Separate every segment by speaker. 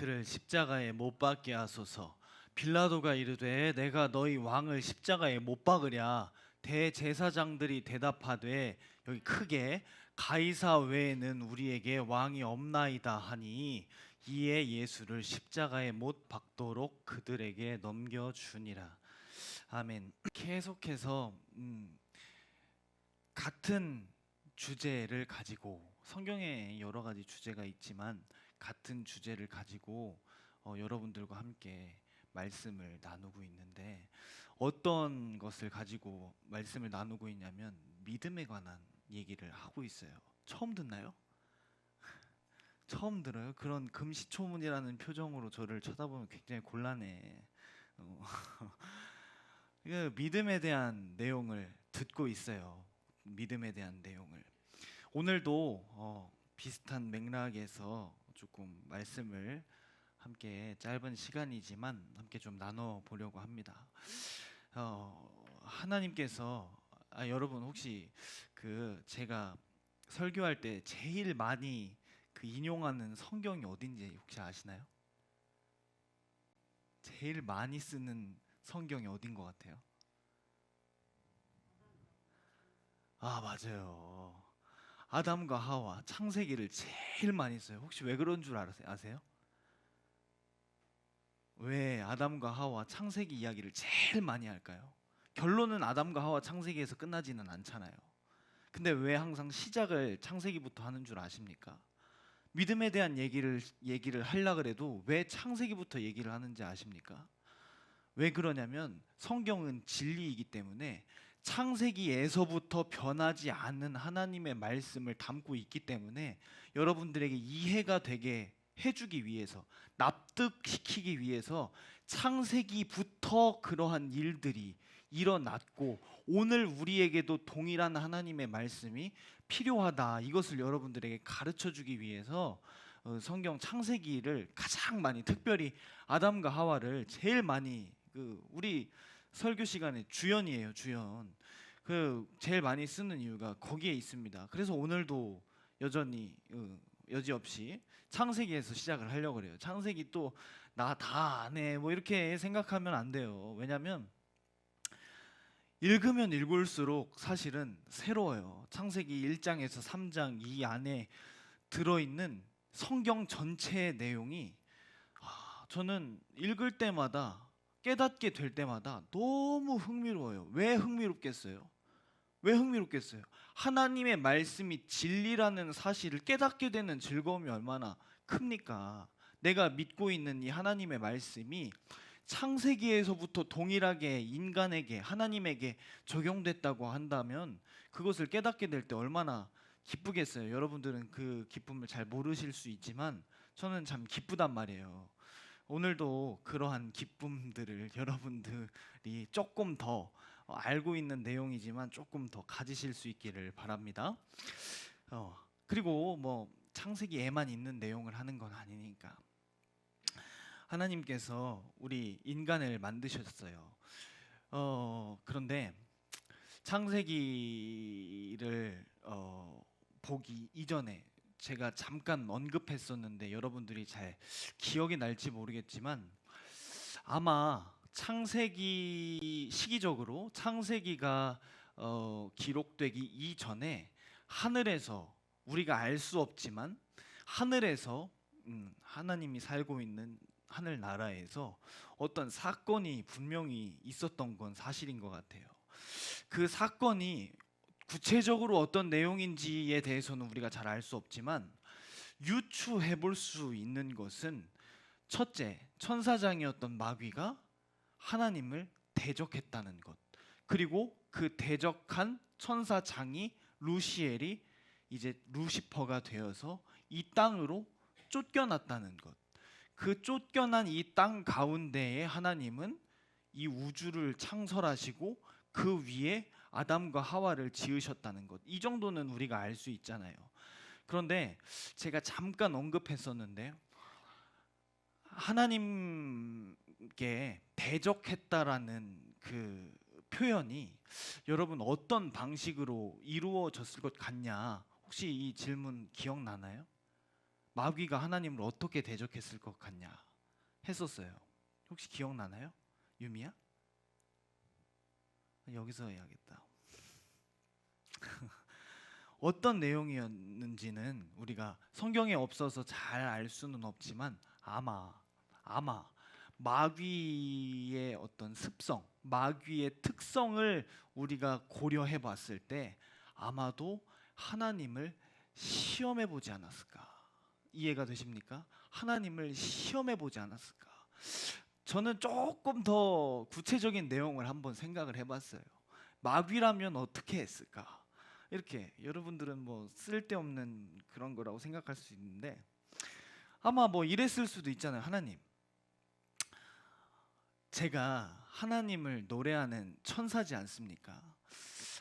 Speaker 1: 그를 십자가에 못 박게 하소서. 빌라도가 이르되 내가 너희 왕을 십자가에 못 박으랴. 대제사장들이 대답하되 여기 크게 가이사 외에는 우리에게 왕이 없나이다 하니 이에 예수를 십자가에 못 박도록 그들에게 넘겨주니라. 아멘. 계속해서 같은 주제를 가지고, 성경에 여러 가지 주제가 있지만 같은 주제를 가지고 여러분들과 함께 말씀을 나누고 있는데, 어떤 것을 가지고 말씀을 나누고 있냐면 믿음에 관한 얘기를 하고 있어요. 처음 듣나요? 처음 들어요? 그런 금시초문이라는 표정으로 저를 쳐다보면 굉장히 곤란해. 어, 믿음에 대한 내용을 듣고 있어요. 믿음에 대한 내용을. 오늘도 비슷한 맥락에서 조금 말씀을 함께, 짧은 시간이지만 함께 좀 나눠 보려고 합니다. 하나님께서 여러분 혹시 제가 설교할 때 제일 많이 인용하는 성경이 어딘지 혹시 아시나요? 제일 많이 쓰는 성경이 어딘 것 같아요? 맞아요. 아담과 하와 창세기를 제일 많이 써요. 혹시 왜 그런 줄 아세요? 왜 아담과 하와 창세기 이야기를 제일 많이 할까요? 결론은 아담과 하와 창세기에서 끝나지는 않잖아요. 근데 왜 항상 시작을 창세기부터 하는 줄 아십니까? 믿음에 대한 얘기를 하려 그래도 왜 창세기부터 얘기를 하는지 아십니까? 왜 그러냐면 성경은 진리이기 때문에 창세기에서부터 변하지 않는 하나님의 말씀을 담고 있기 때문에 여러분들에게 이해가 되게 해주기 위해서, 납득시키기 위해서 창세기부터 그러한 일들이 일어났고 오늘 우리에게도 동일한 하나님의 말씀이 필요하다, 이것을 여러분들에게 가르쳐주기 위해서 성경 창세기를 가장 많이, 특별히 아담과 하와를 제일 많이, 우리 설교 시간에 주연이에요, 주연. 제일 많이 쓰는 이유가 거기에 있습니다. 그래서 오늘도 여전히 여지없이 창세기에서 시작을 하려고 그래요. 창세기 또 나 다 아네 뭐 이렇게 생각하면 안 돼요. 왜냐면 읽으면 읽을수록 사실은 새로워요. 창세기 1장에서 3장 이 안에 들어있는 성경 전체의 내용이 저는 읽을 때마다, 깨닫게 될 때마다 너무 흥미로워요. 왜 흥미롭겠어요? 왜 흥미롭겠어요? 하나님의 말씀이 진리라는 사실을 깨닫게 되는 즐거움이 얼마나 큽니까? 내가 믿고 있는 이 하나님의 말씀이 창세기에서부터 동일하게 인간에게, 하나님에게 적용됐다고 한다면 그것을 깨닫게 될 때 얼마나 기쁘겠어요. 여러분들은 그 기쁨을 잘 모르실 수 있지만 저는 참 기쁘단 말이에요. 오늘도 그러한 기쁨들을 여러분들이 조금 더 알고 있는 내용이지만 조금 더 가지실 수 있기를 바랍니다. 그리고 뭐 창세기에만 있는 내용을 하는 건 아니니까 하나님께서 우리 인간을 만드셨어요. 그런데 창세기를 보기 이전에 제가 잠깐 언급했었는데 여러분들이 잘 기억이 날지 모르겠지만, 아마 창세기 시기적으로 창세기가 기록되기 이전에 하늘에서, 우리가 알 수 없지만 하늘에서 하나님이 살고 있는 하늘 나라에서 어떤 사건이 분명히 있었던 건 사실인 것 같아요. 그 사건이 구체적으로 어떤 내용인지에 대해서는 우리가 잘 알 수 없지만 유추해 볼 수 있는 것은, 첫째, 천사장이었던 마귀가 하나님을 대적했다는 것, 그리고 그 대적한 천사장이 루시엘이 이제 루시퍼가 되어서 이 땅으로 쫓겨났다는 것. 그 쫓겨난 이 땅 가운데에 하나님은 이 우주를 창설하시고 그 위에 아담과 하와를 지으셨다는 것, 이 정도는 우리가 알 수 있잖아요. 그런데 제가 잠깐 언급했었는데, 하나님께 대적했다라는 그 표현이 여러분 어떤 방식으로 이루어졌을 것 같냐, 혹시 이 질문 기억나나요? 마귀가 하나님을 어떻게 대적했을 것 같냐 했었어요. 혹시 기억나나요? 유미야? 여기서 해야겠다. 어떤 내용이었는지는 우리가 성경에 없어서 잘 알 수는 없지만 아마 마귀의 어떤 습성, 마귀의 특성을 우리가 고려해 봤을 때 아마도 하나님을 시험해 보지 않았을까? 이해가 되십니까? 하나님을 시험해 보지 않았을까? 저는 조금 더 구체적인 내용을 한번 생각을 해봤어요. 마귀라면 어떻게 했을까? 이렇게 여러분들은 뭐 쓸데없는 그런 거라고 생각할 수 있는데 아마 뭐 이랬을 수도 있잖아요. 하나님, 제가 하나님을 노래하는 천사지 않습니까?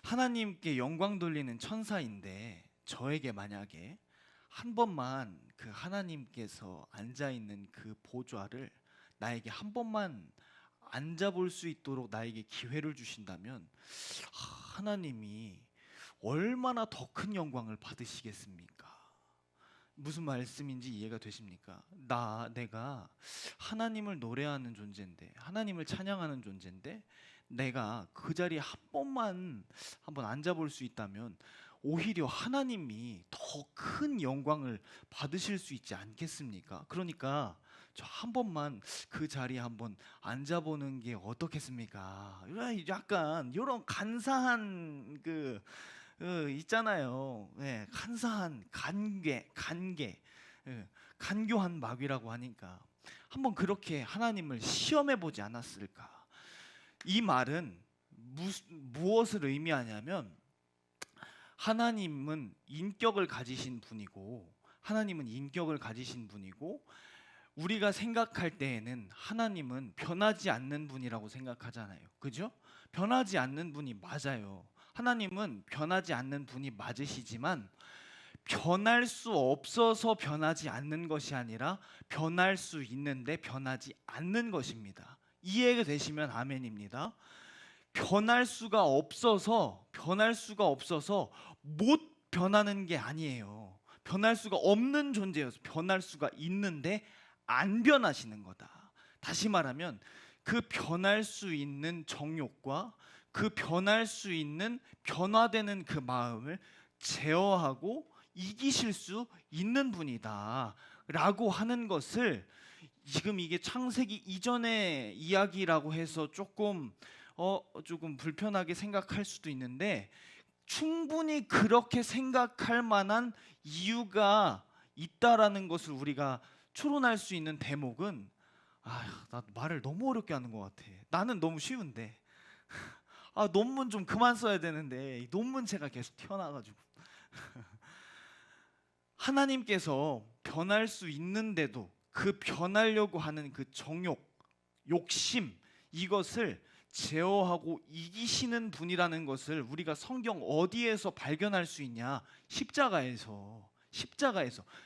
Speaker 1: 하나님께 영광 돌리는 천사인데 저에게 만약에 한 번만 그 하나님께서 앉아 있는 그 보좌를 나에게 한 번만 앉아볼 수 있도록 나에게 기회를 주신다면 하나님이 얼마나 더 큰 영광을 받으시겠습니까? 무슨 말씀인지 이해가 되십니까? 내가 하나님을 노래하는 존재인데, 하나님을 찬양하는 존재인데, 내가 그 자리에 한 번만 한번 앉아볼 수 있다면 오히려 하나님이 더 큰 영광을 받으실 수 있지 않겠습니까? 그러니까 저 한 번만 그 자리에 한번 앉아보는 게 어떻겠습니까? 약간 이런 간사한 있잖아요. 예, 간사한 간교한 마귀라고 하니까 한번 그렇게 하나님을 시험해 보지 않았을까? 이 말은 무엇을 의미하냐면 하나님은 인격을 가지신 분이고 우리가 생각할 때에는 하나님은 변하지 않는 분이라고 생각하잖아요. 그죠? 변하지 않는 분이 맞아요. 하나님은 변하지 않는 분이 맞으시지만 변할 수 없어서 변하지 않는 것이 아니라 변할 수 있는데 변하지 않는 것입니다. 이해가 되시면 아멘입니다. 변할 수가 없어서 못 변하는 게 아니에요. 변할 수가 없는 존재여서 변할 수가 있는데 안 변하시는 거다. 다시 말하면 그 변할 수 있는 정욕과 그 변할 수 있는 변화되는 그 마음을 제어하고 이기실 수 있는 분이다 라고 하는 것을 지금 이게 창세기 이전의 이야기라고 해서 조금 불편하게 생각할 수도 있는데 충분히 그렇게 생각할 만한 이유가 있다라는 것을 우리가 추론할 수 있는 대목은 나 말을 너무 어렵게 하는 것 같아. 나는 너무 쉬운데 논문 좀 그만 써야 되는데 이 논문체가 계속 튀어나와가지고 하나님께서 변할 수 있는데도 그 변하려고 하는 그 정욕, 욕심 이것을 제어하고 이기시는 분이라는 것을 우리가 성경 어디에서 발견할 수 있냐? 십자가에서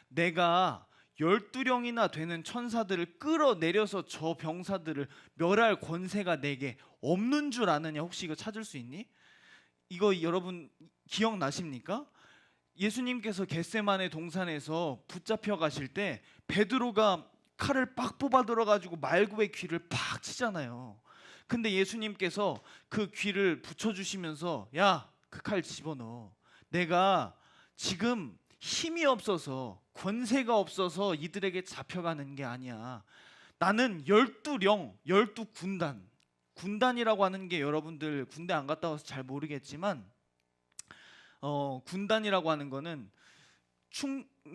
Speaker 1: 내가 12령이나 되는 천사들을 끌어내려서 저 병사들을 멸할 권세가 내게 없는 줄 아느냐? 혹시 이거 찾을 수 있니? 이거 여러분 기억나십니까? 예수님께서 겟세마네 동산에서 붙잡혀 가실 때 베드로가 칼을 빡 뽑아 들어가지고 말구의 귀를 팍 치잖아요. 근데 예수님께서 그 귀를 붙여주시면서 야, 그 칼 집어넣어. 내가 지금 힘이 없어서 권세가 없어서 이들에게 잡혀가는 게 아니야. 나는 12령, 12군단이라고 하는 게 여러분들 군대 안 갔다 와서 잘 모르겠지만 군단이라고 하는 거는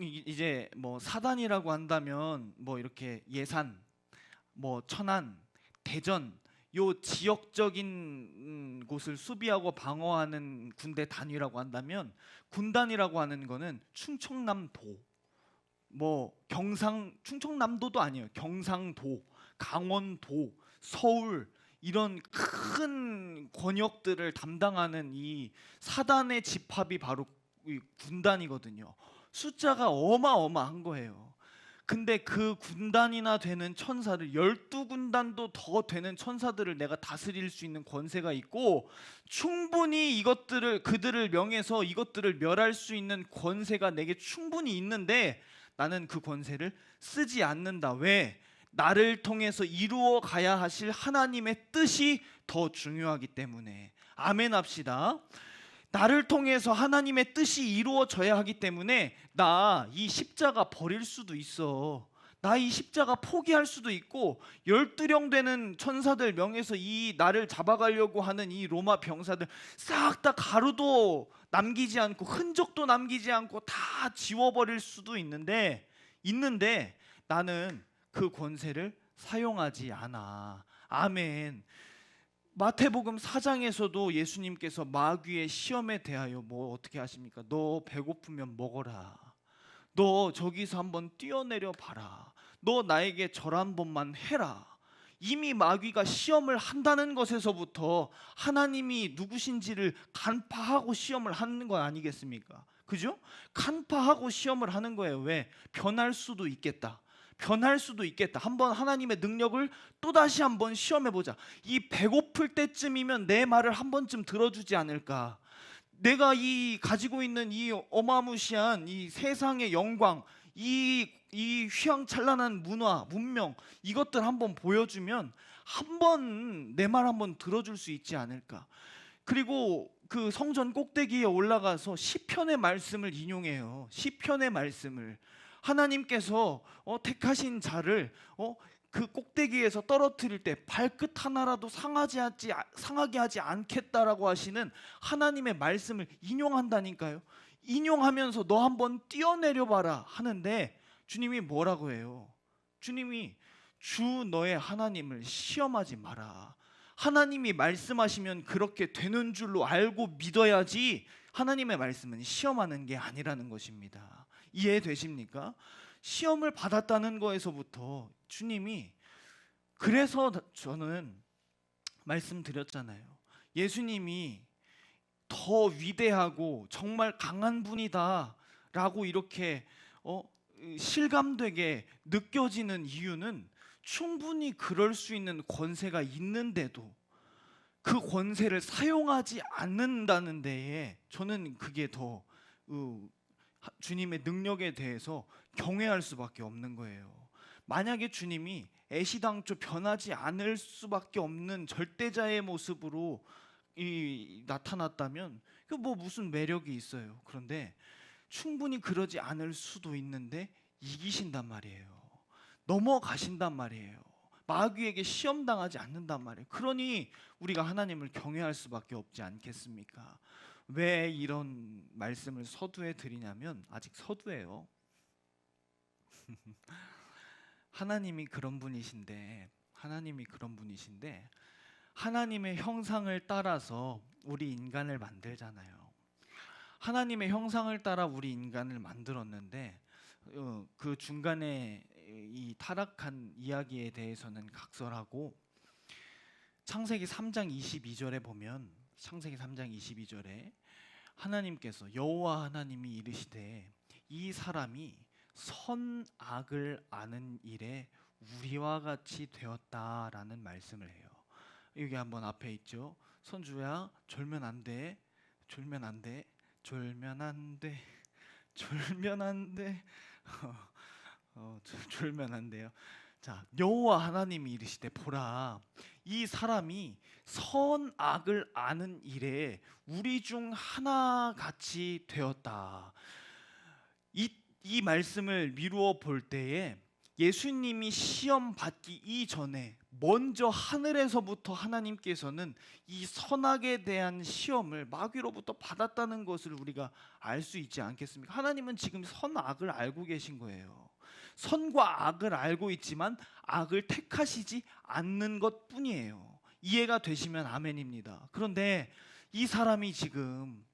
Speaker 1: 이제 뭐 사단이라고 한다면 뭐 이렇게 예산, 뭐 천안, 대전 요 지역적인 곳을 수비하고 방어하는 군대 단위라고 한다면 군단이라고 하는 거는 충청남도, 뭐 충청남도도 아니에요. 경상도, 강원도, 서울 이런 큰 권역들을 담당하는 이 사단의 집합이 바로 이 군단이거든요. 숫자가 어마어마한 거예요. 근데 그 군단이나 되는 천사를 12군단도 더 되는 천사들을 내가 다스릴 수 있는 권세가 있고 충분히 그들을 명해서 이것들을 멸할 수 있는 권세가 내게 충분히 있는데 나는 그 권세를 쓰지 않는다. 왜? 나를 통해서 이루어 가야 하실 하나님의 뜻이 더 중요하기 때문에. 아멘 합시다. 나를 통해서 하나님의 뜻이 이루어져야 하기 때문에 나 이 십자가 버릴 수도 있어. 나 이 십자가 포기할 수도 있고, 12령 되는 천사들 명에서 이 나를 잡아가려고 하는 이 로마 병사들 싹 다 가루도 남기지 않고 흔적도 남기지 않고 다 지워버릴 수도 있는데 나는 그 권세를 사용하지 않아. 아멘. 마태복음 4장에서도 예수님께서 마귀의 시험에 대하여 뭐 어떻게 하십니까? 너 배고프면 먹어라. 너 저기서 한번 뛰어내려 봐라. 너 나에게 절 한 번만 해라. 이미 마귀가 시험을 한다는 것에서부터 하나님이 누구신지를 간파하고 시험을 하는 거 아니겠습니까? 그죠? 간파하고 시험을 하는 거예요. 왜? 변할 수도 있겠다. 변할 수도 있겠다. 한번 하나님의 능력을 또다시 한번 시험해보자. 이 배고플 때쯤이면 내 말을 한 번쯤 들어주지 않을까. 내가 이 가지고 있는 이 어마무시한 이 세상의 영광, 이 휘황찬란한 문화, 문명, 이것들 한번 보여주면 한번 내 말 한번 들어줄 수 있지 않을까. 그리고 그 성전 꼭대기에 올라가서 시편의 말씀을 인용해요. 시편의 말씀을. 하나님께서 택하신 자를 그 꼭대기에서 떨어뜨릴 때 발끝 하나라도 상하게 하지 않겠다라고 하시는 하나님의 말씀을 인용한다니까요. 인용하면서 너 한번 뛰어내려 봐라 하는데 주님이 뭐라고 해요? 주님이 주 너의 하나님을 시험하지 마라. 하나님이 말씀하시면 그렇게 되는 줄로 알고 믿어야지, 하나님의 말씀은 시험하는 게 아니라는 것입니다. 이해되십니까? 시험을 받았다는 거에서부터 주님이, 그래서 저는 말씀드렸잖아요. 예수님이 더 위대하고 정말 강한 분이다 라고 이렇게 실감되게 느껴지는 이유는 충분히 그럴 수 있는 권세가 있는데도 그 권세를 사용하지 않는다는 데에 저는 그게 더 주님의 능력에 대해서 경외할 수밖에 없는 거예요. 만약에 주님이 애시당초 변하지 않을 수밖에 없는 절대자의 모습으로 나타났다면 그 뭐 무슨 매력이 있어요. 그런데 충분히 그러지 않을 수도 있는데 이기신단 말이에요. 넘어가신단 말이에요. 마귀에게 시험당하지 않는단 말이에요. 그러니 우리가 하나님을 경외할 수밖에 없지 않겠습니까? 왜 이런 말씀을 서두에 드리냐면, 아직 서두예요. 하나님이 그런 분이신데 하나님의 형상을 따라서 우리 인간을 만들잖아요. 하나님의 형상을 따라 우리 인간을 만들었는데 그 중간에 이 타락한 이야기에 대해서는 각설하고, 창세기 3장 22절에 보면, 창세기 3장 22절에 하나님께서, 여호와 하나님이 이르시되 이 사람이 선악을 아는 일에 우리와 같이 되었다라는 말씀을 해요. 여기 한번 앞에 있죠. 선주야, 졸면 안 돼. 졸면 안 돼. 졸면 안 돼. 졸면 안 돼. 졸면 안 돼요. 자, 여호와 하나님이 이르시되 보라, 이 사람이 선악을 아는 일에 우리 중 하나같이 되었다. 이 말씀을 미루어 볼 때에 예수님이 시험 받기 이전에 먼저 하늘에서부터 하나님께서는 이 선악에 대한 시험을 마귀로부터 받았다는 것을 우리가 알 수 있지 않겠습니까? 하나님은 지금 선악을 알고 계신 거예요. 선과 악을 알고 있지만 악을 택하시지 않는 것뿐이에요. 이해가 되시면 아멘입니다. 그런데 이 사람이 지금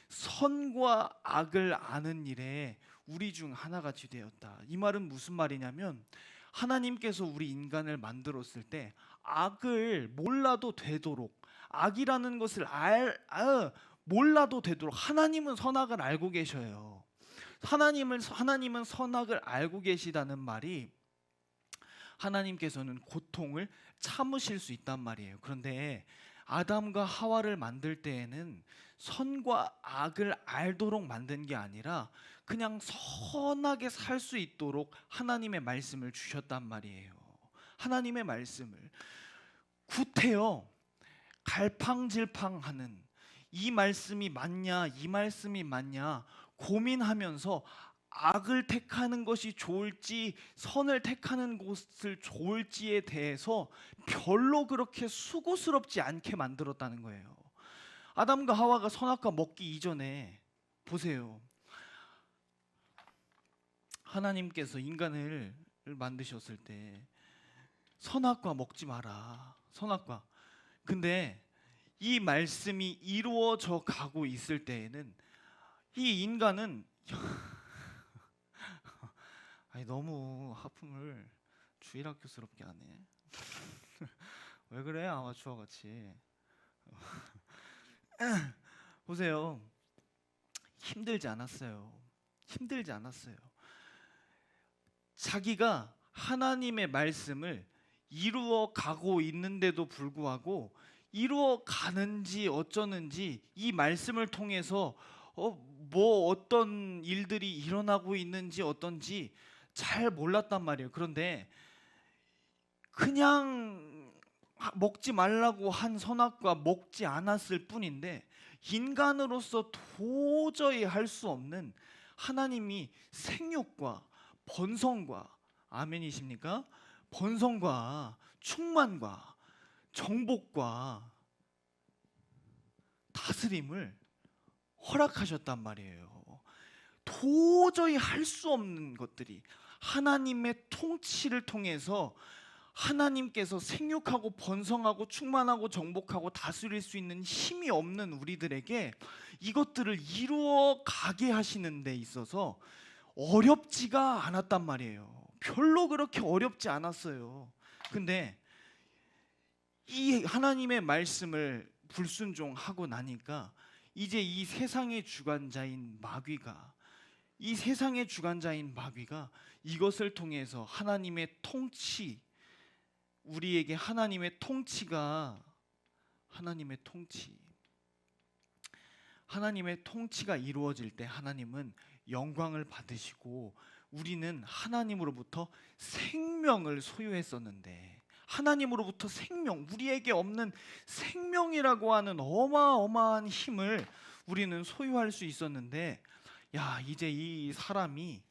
Speaker 1: 선과 악을 아는 일에 우리 중 하나같이 되었다. 이 말은 무슨 말이냐면, 하나님께서 우리 인간을 만들었을 때 악을 몰라도 되도록, 악이라는 것을 몰라도 되도록 하나님은 선악을 알고 계셔요. 하나님은 선악을 알고 계시다는 말이 하나님께서는 고통을 참으실 수 있단 말이에요. 그런데 아담과 하와를 만들 때에는 선과 악을 알도록 만든 게 아니라 그냥 선하게 살 수 있도록 하나님의 말씀을 주셨단 말이에요. 하나님의 말씀을 구태여 갈팡질팡하는, 이 말씀이 맞냐 이 말씀이 맞냐 고민하면서 악을 택하는 것이 좋을지 선을 택하는 것을 좋을지에 대해서 별로 그렇게 수고스럽지 않게 만들었다는 거예요. 아담과 하와가 선악과 먹기 이전에 보세요. 하나님께서 인간을 만드셨을 때 선악과 먹지 마라. 선악과. 근데 이 말씀이 이루어져 가고 있을 때에는 이 인간은 아니 너무 하품을 주일학교스럽게 하네. 왜 그래 아마추어 같이. 보세요. 힘들지 않았어요. 힘들지 않았어요. 자기가 하나님의 말씀을 이루어 가고 있는데도 불구하고 이루어 가는지 어쩌는지 이 말씀을 통해서 뭐 어떤 일들이 일어나고 있는지 어떤지 잘 몰랐단 말이에요. 그런데 그냥 먹지 말라고 한 선악과 먹지 않았을 뿐인데 인간으로서 도저히 할 수 없는 하나님이 생육과 번성과, 아멘이십니까? 번성과 충만과 정복과 다스림을 허락하셨단 말이에요. 도저히 할 수 없는 것들이 하나님의 통치를 통해서 하나님께서 생육하고 번성하고 충만하고 정복하고 다스릴 수 있는 힘이 없는 우리들에게 이것들을 이루어 가게 하시는 데 있어서 어렵지가 않았단 말이에요. 별로 그렇게 어렵지 않았어요. 근데 이 하나님의 말씀을 불순종하고 나니까 이제 이 세상의 주관자인 마귀가 이것을 통해서 하나님의 통치, 우리에게 하나님의 통치가 이루어질 때 하나님은 영광을 받으시고 우리는 하나님으로부터 생명을 소유했었는데, 하나님으로부터 생명, 우리에게 없는 생명이라고 하는 어마어마한 힘을 우리는 소유할 수 있었는데, 야, 이제 이 사람이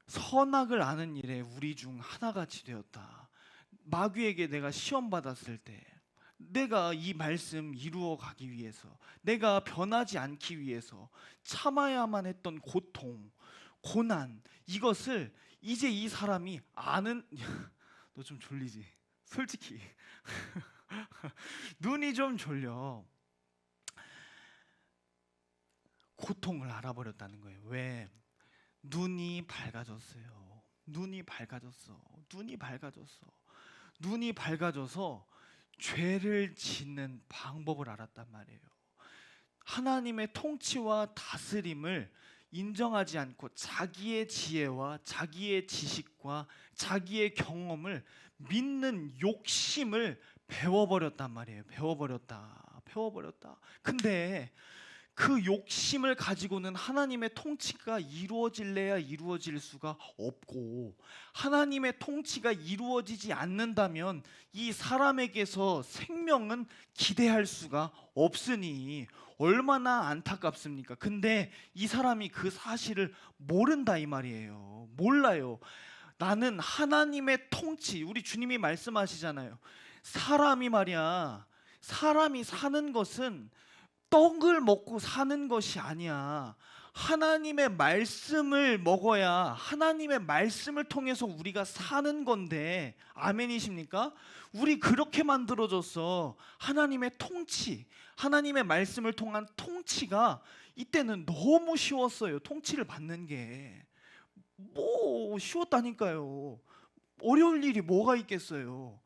Speaker 1: 선악을 아는 일에 우리 중 하나같이 되었다. 마귀에게 내가 시험 받았을 때, 내가 이 말씀 이루어 가기 위해서, 내가 변하지 않기 위해서 참아야만 했던 고통, 고난, 이것을 이제 이 사람이 아는 너 좀 졸리지? 솔직히 눈이 좀 졸려. 고통을 알아버렸다는 거예요. 왜? 눈이 밝아졌어요. 눈이 밝아져서 죄를 짓는 방법을 알았단 말이에요. 하나님의 통치와 다스림을 인정하지 않고 자기의 지혜와 자기의 지식과 자기의 경험을 믿는 욕심을 배워버렸단 말이에요. 배워버렸다. 근데 그 욕심을 가지고는 하나님의 통치가 이루어질래야 이루어질 수가 없고, 하나님의 통치가 이루어지지 않는다면 이 사람에게서 생명은 기대할 수가 없으니 얼마나 안타깝습니까? 근데 이 사람이 그 사실을 모른다 이 말이에요. 몰라요. 나는 하나님의 통치, 우리 주님이 말씀하시잖아요. 사람이 사는 것은 떡을 먹고 사는 것이 아니야. 하나님의 말씀을 먹어야 하나님의 말씀을 통해서 우리가 사는 건데, 아멘이십니까? 우리 그렇게 만들어졌어. 하나님의 통치, 하나님의 말씀을 통한 통치가 이때는 너무 쉬웠어요. 통치를 받는 게 뭐 쉬웠다니까요. 어려울 일이 뭐가 있겠어요.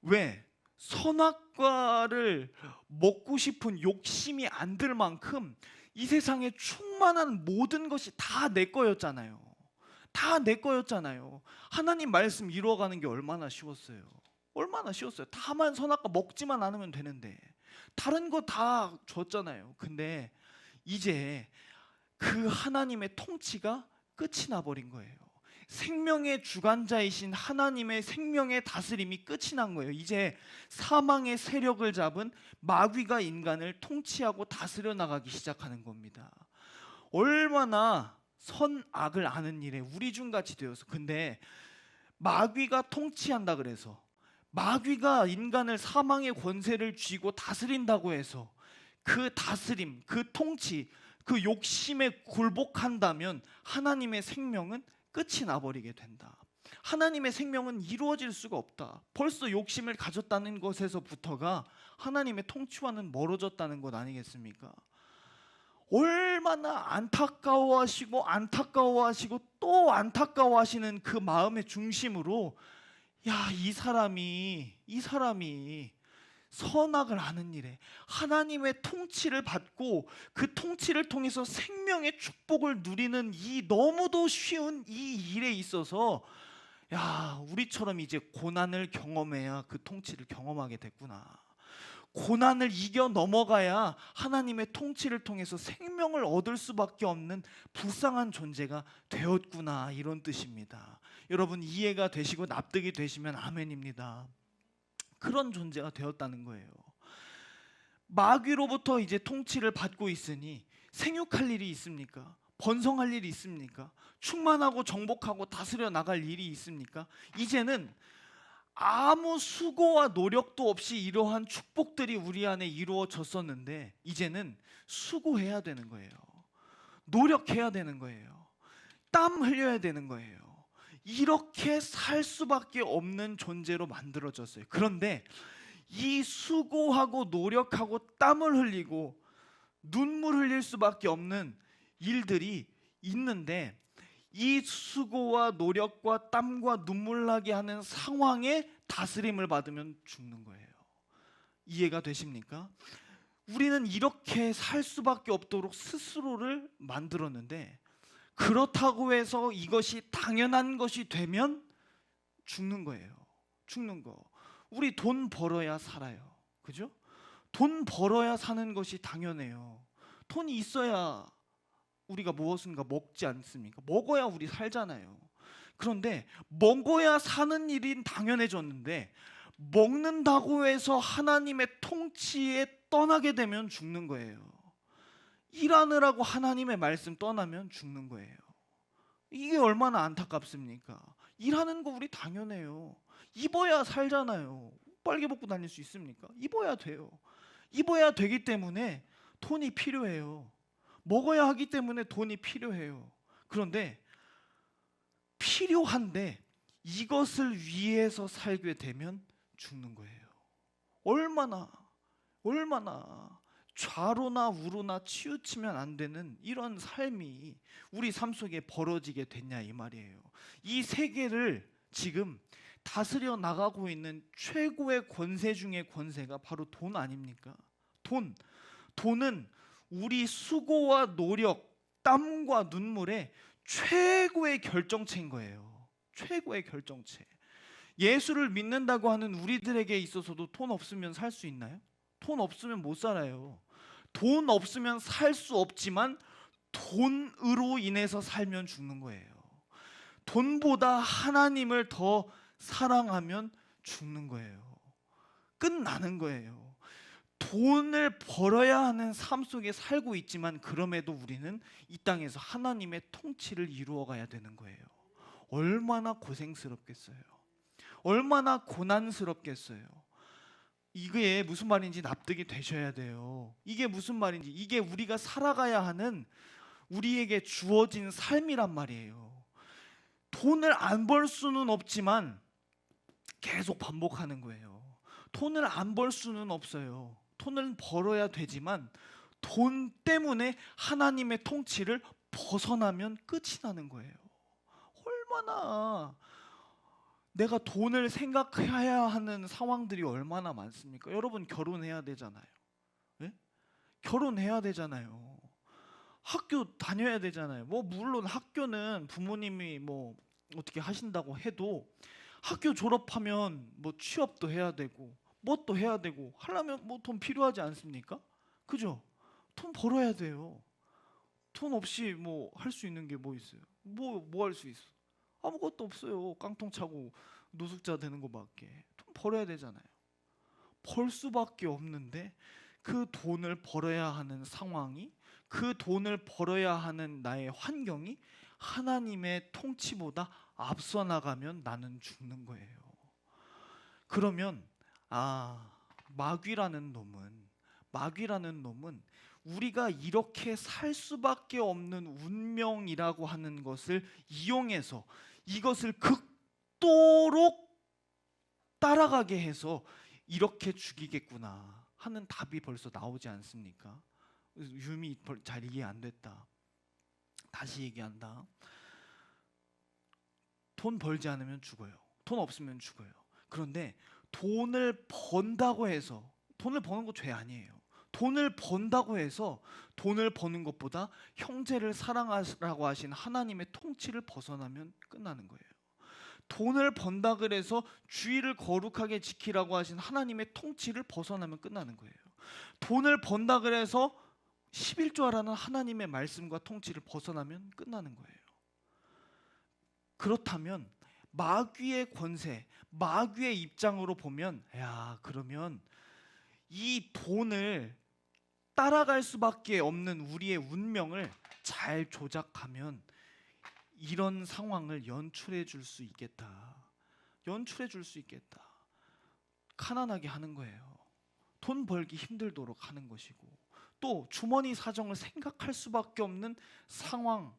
Speaker 1: 왜? 선악과를 먹고 싶은 욕심이 안 들 만큼 이 세상에 충만한 모든 것이 다 내 거였잖아요. 하나님 말씀 이루어가는 게 얼마나 쉬웠어요. 얼마나 쉬웠어요. 다만 선악과 먹지만 않으면 되는데 다른 거 다 줬잖아요. 근데 이제 그 하나님의 통치가 끝이 나버린 거예요. 생명의 주관자이신 하나님의 생명의 다스림이 끝이 난 거예요. 이제 사망의 세력을 잡은 마귀가 인간을 통치하고 다스려 나가기 시작하는 겁니다. 얼마나 선악을 아는 일에 우리 중같이 되어서, 근데 마귀가 통치한다 그래서, 마귀가 인간을 사망의 권세를 쥐고 다스린다고 해서 그 다스림, 그 통치, 그 욕심에 굴복한다면 하나님의 생명은 끝이 나버리게 된다. 하나님의 생명은 이루어질 수가 없다. 벌써 욕심을 가졌다는 것에서부터가 하나님의 통치와는 멀어졌다는 것 아니겠습니까? 얼마나 안타까워하시고 또 안타까워하시는 그 마음의 중심으로, 야, 이 사람이 선악을 아는 일에 하나님의 통치를 받고 그 통치를 통해서 생명의 축복을 누리는 이 너무도 쉬운 이 일에 있어서, 야, 우리처럼 이제 고난을 경험해야 그 통치를 경험하게 됐구나. 고난을 이겨 넘어가야 하나님의 통치를 통해서 생명을 얻을 수밖에 없는 불쌍한 존재가 되었구나, 이런 뜻입니다. 여러분 이해가 되시고 납득이 되시면 아멘입니다. 그런 존재가 되었다는 거예요. 마귀로부터 이제 통치를 받고 있으니 생육할 일이 있습니까? 번성할 일이 있습니까? 충만하고 정복하고 다스려 나갈 일이 있습니까? 이제는 아무 수고와 노력도 없이 이러한 축복들이 우리 안에 이루어졌었는데 이제는 수고해야 되는 거예요. 노력해야 되는 거예요. 땀 흘려야 되는 거예요. 이렇게 살 수밖에 없는 존재로 만들어졌어요. 그런데 이 수고하고 노력하고 땀을 흘리고 눈물 흘릴 수밖에 없는 일들이 있는데, 이 수고와 노력과 땀과 눈물 나게 하는 상황에 다스림을 받으면 죽는 거예요. 이해가 되십니까? 우리는 이렇게 살 수밖에 없도록 스스로를 만들었는데, 그렇다고 해서 이것이 당연한 것이 되면 죽는 거예요. 죽는 거. 우리 돈 벌어야 살아요. 그죠? 돈 벌어야 사는 것이 당연해요. 돈이 있어야 우리가 무엇인가 먹지 않습니까? 먹어야 우리 살잖아요. 그런데 먹어야 사는 일이 당연해졌는데, 먹는다고 해서 하나님의 통치에 떠나게 되면 죽는 거예요. 일하느라고 하나님의 말씀 떠나면 죽는 거예요. 이게 얼마나 안타깝습니까? 일하는 거 우리 당연해요. 입어야 살잖아요. 빨개 벗고 다닐 수 있습니까? 입어야 돼요. 입어야 되기 때문에 돈이 필요해요. 먹어야 하기 때문에 돈이 필요해요. 그런데 필요한데 이것을 위해서 살게 되면 죽는 거예요. 얼마나 좌로나 우로나 치우치면 안 되는 이런 삶이 우리 삶 속에 벌어지게 됐냐, 이 말이에요. 이 세계를 지금 다스려 나가고 있는 최고의 권세 중의 권세가 바로 돈 아닙니까? 돈은 우리 수고와 노력, 땀과 눈물의 최고의 결정체인 거예요. 최고의 결정체. 예수를 믿는다고 하는 우리들에게 있어서도 돈 없으면 살 수 있나요? 돈 없으면 못 살아요. 돈 없으면 살 수 없지만 돈으로 인해서 살면 죽는 거예요. 돈보다 하나님을 더 사랑하면 죽는 거예요. 끝나는 거예요. 돈을 벌어야 하는 삶 속에 살고 있지만 그럼에도 우리는 이 땅에서 하나님의 통치를 이루어 가야 되는 거예요. 얼마나 고생스럽겠어요. 얼마나 고난스럽겠어요. 이게 무슨 말인지 납득이 되셔야 돼요. 이게 무슨 말인지, 이게 우리가 살아가야 하는 우리에게 주어진 삶이란 말이에요. 돈을 안 벌 수는 없지만 계속 반복하는 거예요. 돈을 안 벌 수는 없어요. 돈을 벌어야 되지만 돈 때문에 하나님의 통치를 벗어나면 끝이 나는 거예요. 얼마나 내가 돈을 생각해야 하는 상황들이 얼마나 많습니까? 여러분 결혼해야 되잖아요. 네? 결혼해야 되잖아요. 학교 다녀야 되잖아요. 뭐 물론 학교는 부모님이 뭐 어떻게 하신다고 해도 학교 졸업하면 뭐 취업도 해야 되고 뭣도 해야 되고 하려면 뭐 돈 필요하지 않습니까? 그죠? 돈 벌어야 돼요. 돈 없이 뭐 할 수 있는 게 뭐 있어요? 뭐 할 수 있어? 아무것도 없어요. 깡통 차고 노숙자 되는 거밖에. 돈 벌어야 되잖아요. 벌 수밖에 없는데 그 돈을 벌어야 하는 상황이, 그 돈을 벌어야 하는 나의 환경이 하나님의 통치보다 앞서 나가면 나는 죽는 거예요. 그러면 아, 마귀라는 놈은 우리가 이렇게 살 수밖에 없는 운명이라고 하는 것을 이용해서 이것을 극도로 따라가게 해서 이렇게 죽이겠구나 하는 답이 벌써 나오지 않습니까? 유미 잘 이해 안 됐다. 다시 얘기한다. 돈 벌지 않으면 죽어요. 돈 없으면 죽어요. 그런데 돈을 번다고 해서, 돈을 버는 거 죄 아니에요. 돈을 번다고 해서 돈을 버는 것보다 형제를 사랑하라고 하신 하나님의 통치를 벗어나면 끝나는 거예요. 돈을 번다 그래서 주의를 거룩하게 지키라고 하신 하나님의 통치를 벗어나면 끝나는 거예요. 돈을 번다 그래서 11조하라는 하나님의 말씀과 통치를 벗어나면 끝나는 거예요. 그렇다면 마귀의 권세, 마귀의 입장으로 보면 야, 그러면 이 돈을 따라갈 수밖에 없는 우리의 운명을 잘 조작하면 이런 상황을 연출해 줄 수 있겠다. 연출해 줄 수 있겠다. 가난하게 하는 거예요. 돈 벌기 힘들도록 하는 것이고, 또 주머니 사정을 생각할 수밖에 없는 상황,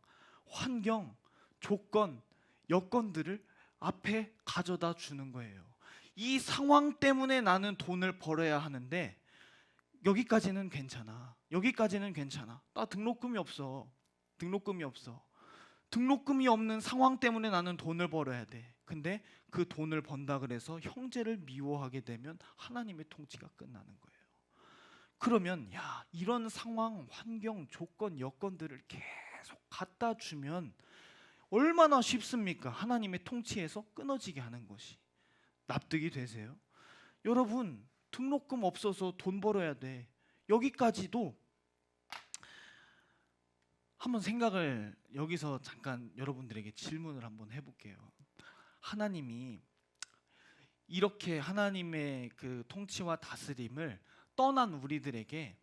Speaker 1: 환경, 조건, 여건들을 앞에 가져다 주는 거예요. 이 상황 때문에 나는 돈을 벌어야 하는데 여기까지는 괜찮아. 여기까지는 괜찮아. 나 등록금이 없어. 등록금이 없어. 등록금이 없는 상황 때문에 나는 돈을 벌어야 돼. 근데 그 돈을 번다 그래서 형제를 미워하게 되면 하나님의 통치가 끝나는 거예요. 그러면 야, 이런 상황, 환경, 조건, 여건들을 계속 갖다 주면 얼마나 쉽습니까? 하나님의 통치에서 끊어지게 하는 것이. 납득이 되세요? 여러분, 등록금 없어서 돈 벌어야 돼. 여기까지도 한번 생각을, 여기서 잠깐 여러분들에게 질문을 한번 해볼게요. 하나님이 이렇게 하나님의 그 통치와 다스림을 떠난 우리들에게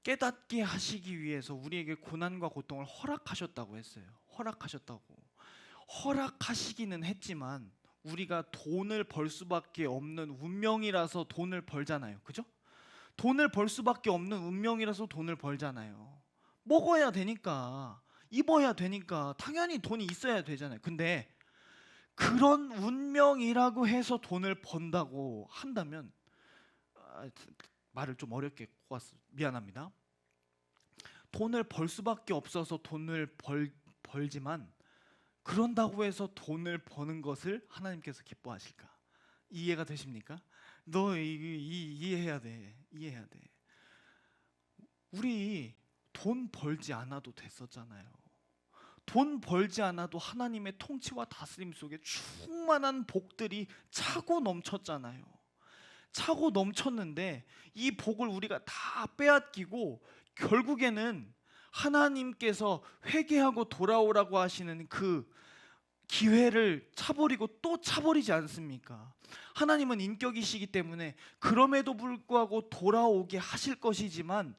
Speaker 1: 깨닫게 하시기 위해서 우리에게 고난과 고통을 허락하셨다고 했어요. 허락하셨다고. 허락하시기는 했지만 우리가 돈을 벌 수밖에 없는 운명이라서 돈을 벌잖아요. 그죠? 돈을 벌 수밖에 없는 운명이라서 돈을 벌잖아요. 먹어야 되니까, 입어야 되니까 당연히 돈이 있어야 되잖아요. 근데 그런 운명이라고 해서 돈을 번다고 한다면, 말을 좀 어렵게 꼬았어. 미안합니다. 돈을 벌 수밖에 없어서 돈을 벌지만 그런다고 해서 돈을 버는 것을 하나님께서 기뻐하실까? 이해가 되십니까? 너 이해해야 돼. 이해해야 돼. 우리 돈 벌지 않아도 됐었잖아요. 돈 벌지 않아도 하나님의 통치와 다스림 속에 충만한 복들이 차고 넘쳤잖아요. 차고 넘쳤는데 이 복을 우리가 다 빼앗기고 결국에는 하나님께서 회개하고 돌아오라고 하시는 그 기회를 차버리고 또 차버리지 않습니까? 하나님은 인격이시기 때문에 그럼에도 불구하고 돌아오게 하실 것이지만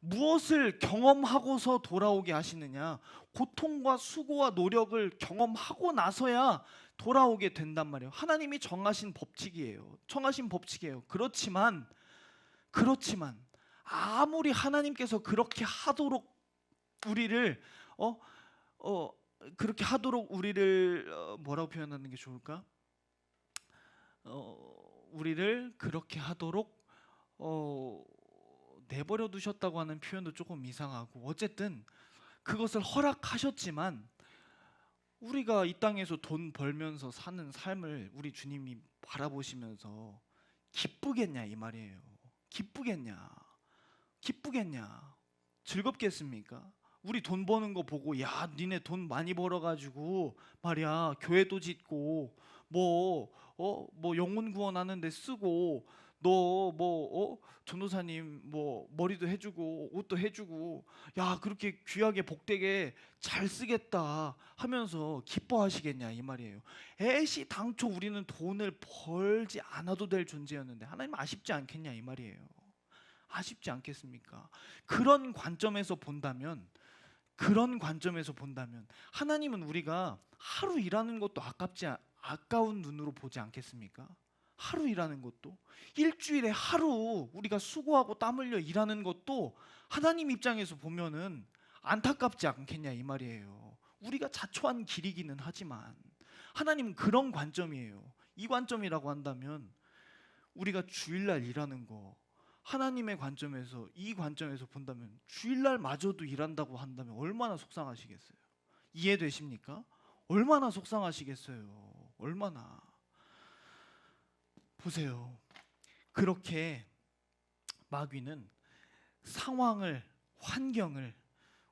Speaker 1: 무엇을 경험하고서 돌아오게 하시느냐? 고통과 수고와 노력을 경험하고 나서야 돌아오게 된단 말이에요. 하나님이 정하신 법칙이에요. 정하신 법칙이에요. 그렇지만 아무리 하나님께서 그렇게 하도록 우리를 그렇게 하도록 우리를 뭐라고 표현하는 게 좋을까? 우리를 그렇게 하도록 내버려 두셨다고 하는 표현도 조금 이상하고, 어쨌든 그것을 허락하셨지만 우리가 이 땅에서 돈 벌면서 사는 삶을 우리 주님이 바라보시면서 기쁘겠냐 이 말이에요. 기쁘겠냐? 즐겁겠습니까? 우리 돈 버는 거 보고 야, 니네 돈 많이 벌어가지고 말이야 교회도 짓고 뭐 영혼 구원하는데 쓰고 너 전도사님 뭐 머리도 해주고 옷도 해주고 야 그렇게 귀하게 복되게 잘 쓰겠다 하면서 기뻐하시겠냐 이 말이에요. 애시 당초 우리는 돈을 벌지 않아도 될 존재였는데 하나님 아쉽지 않겠냐 이 말이에요. 아쉽지 않겠습니까? 그런 관점에서 본다면 하나님은 우리가 하루 일하는 것도 아까운 눈으로 보지 않겠습니까? 하루 일하는 것도 일주일에 하루 우리가 수고하고 땀 흘려 일하는 것도 하나님 입장에서 보면은 안타깝지 않겠냐 이 말이에요. 우리가 자초한 길이기는 하지만 하나님은 그런 관점이에요. 이 관점이라고 한다면 우리가 주일날 일하는 거 하나님의 관점에서 이 관점에서 본다면 주일날마저도 일한다고 한다면 얼마나 속상하시겠어요? 이해되십니까? 얼마나 속상하시겠어요? 얼마나. 보세요. 그렇게 마귀는 상황을, 환경을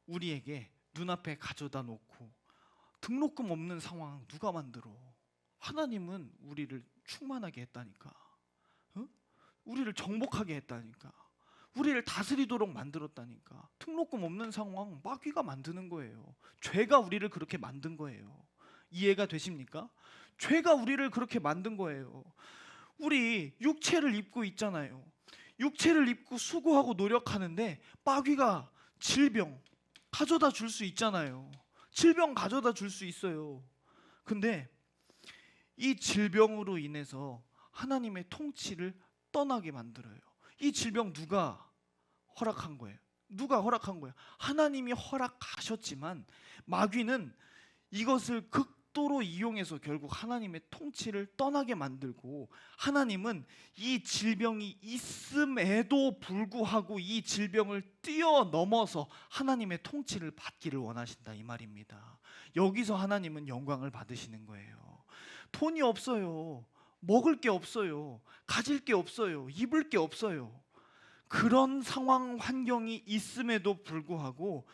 Speaker 1: 우리에게 눈앞에 가져다 놓고 등록금 없는 상황 누가 만들어? 하나님은 우리를 충만하게 했다니까. 어? 우리를 정복하게 했다니까. 우리를 다스리도록 만들었다니까. 등록금 없는 상황 마귀가 만드는 거예요. 죄가 우리를 그렇게 만든 거예요. 이해가 되십니까? 죄가 우리를 그렇게 만든 거예요. 우리 육체를 입고 있잖아요. 육체를 입고 수고하고 노력하는데 마귀가 질병 가져다 줄 수 있잖아요. 질병 가져다 줄 수 있어요. 근데 이 질병으로 인해서 하나님의 통치를 떠나게 만들어요. 이 질병 누가 허락한 거예요? 누가 허락한 거예요? 하나님이 허락하셨지만 마귀는 이것을 극도로 이용해서 결국 하나님의 통치를 떠나게 만들고 하나님은 이 질병이 있음에도 불구하고 이 질병을 뛰어넘어서 하나님의 통치를 받기를 원하신다 이 말입니다. 여기서 하나님은 영광을 받으시는 거예요. 돈이 없어요. 먹을 게 없어요. 가질 게 없어요. 입을 게 없어요. 그런 상황 환경이 있음에도 불구하고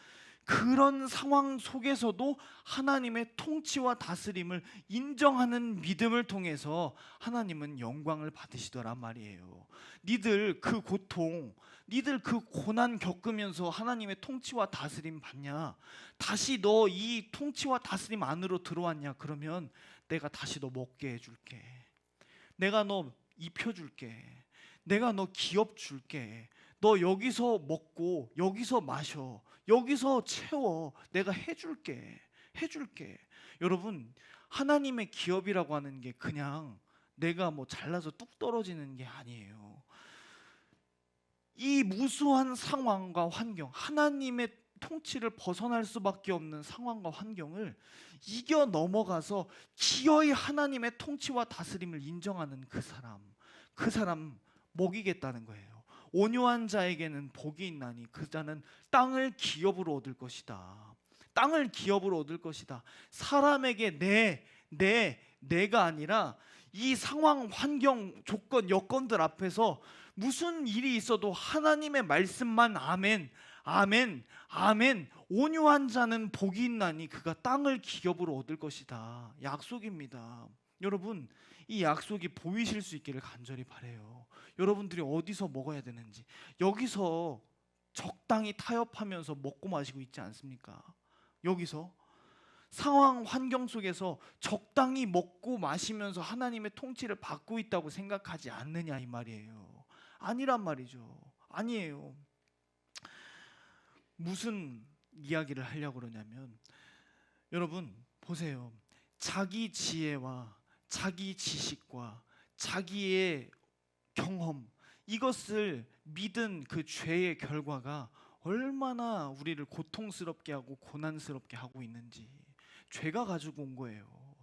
Speaker 1: 그런 상황 속에서도 하나님의 통치와 다스림을 인정하는 믿음을 통해서 하나님은 영광을 받으시더란 말이에요. 니들 그 고통, 니들 그 고난 겪으면서 하나님의 통치와 다스림 받냐? 다시 너 이 통치와 다스림 안으로 들어왔냐? 그러면 내가 다시 너 먹게 해줄게. 내가 너 입혀줄게. 내가 너 기업 줄게. 너 여기서 먹고 여기서 마셔. 여기서 채워. 내가 해줄게. 여러분 하나님의 기업이라고 하는 게 그냥 내가 뭐 잘나서 뚝 떨어지는 게 아니에요. 이 무수한 상황과 환경, 하나님의 통치를 벗어날 수밖에 없는 상황과 환경을 이겨 넘어가서 기어이 하나님의 통치와 다스림을 인정하는 그 사람 먹이겠다는 거예요. 온유한 자에게는 복이 있나니 그 자는 땅을 기업으로 얻을 것이다. 땅을 기업으로 얻을 것이다. 사람에게 내가 아니라 이 상황, 환경, 조건, 여건들 앞에서 무슨 일이 있어도 하나님의 말씀만 아멘, 아멘, 아멘. 온유한 자는 복이 있나니 그가 땅을 기업으로 얻을 것이다. 약속입니다. 여러분 이 약속이 보이실 수 있기를 간절히 바라요. 여러분들이 어디서 먹어야 되는지 여기서 적당히 타협하면서 먹고 마시고 있지 않습니까? 여기서 상황 환경 속에서 적당히 먹고 마시면서 하나님의 통치를 받고 있다고 생각하지 않느냐 이 말이에요. 아니란 말이죠. 아니에요. 무슨 이야기를 하려고 그러냐면 여러분 보세요. 자기 지혜와 자기 지식과 자기의 경험 이것을 믿은 그 죄의 결과가 얼마나 우리를 고통스럽게 하고 고난스럽게 하고 있는지 죄가 가지고 온 거예요.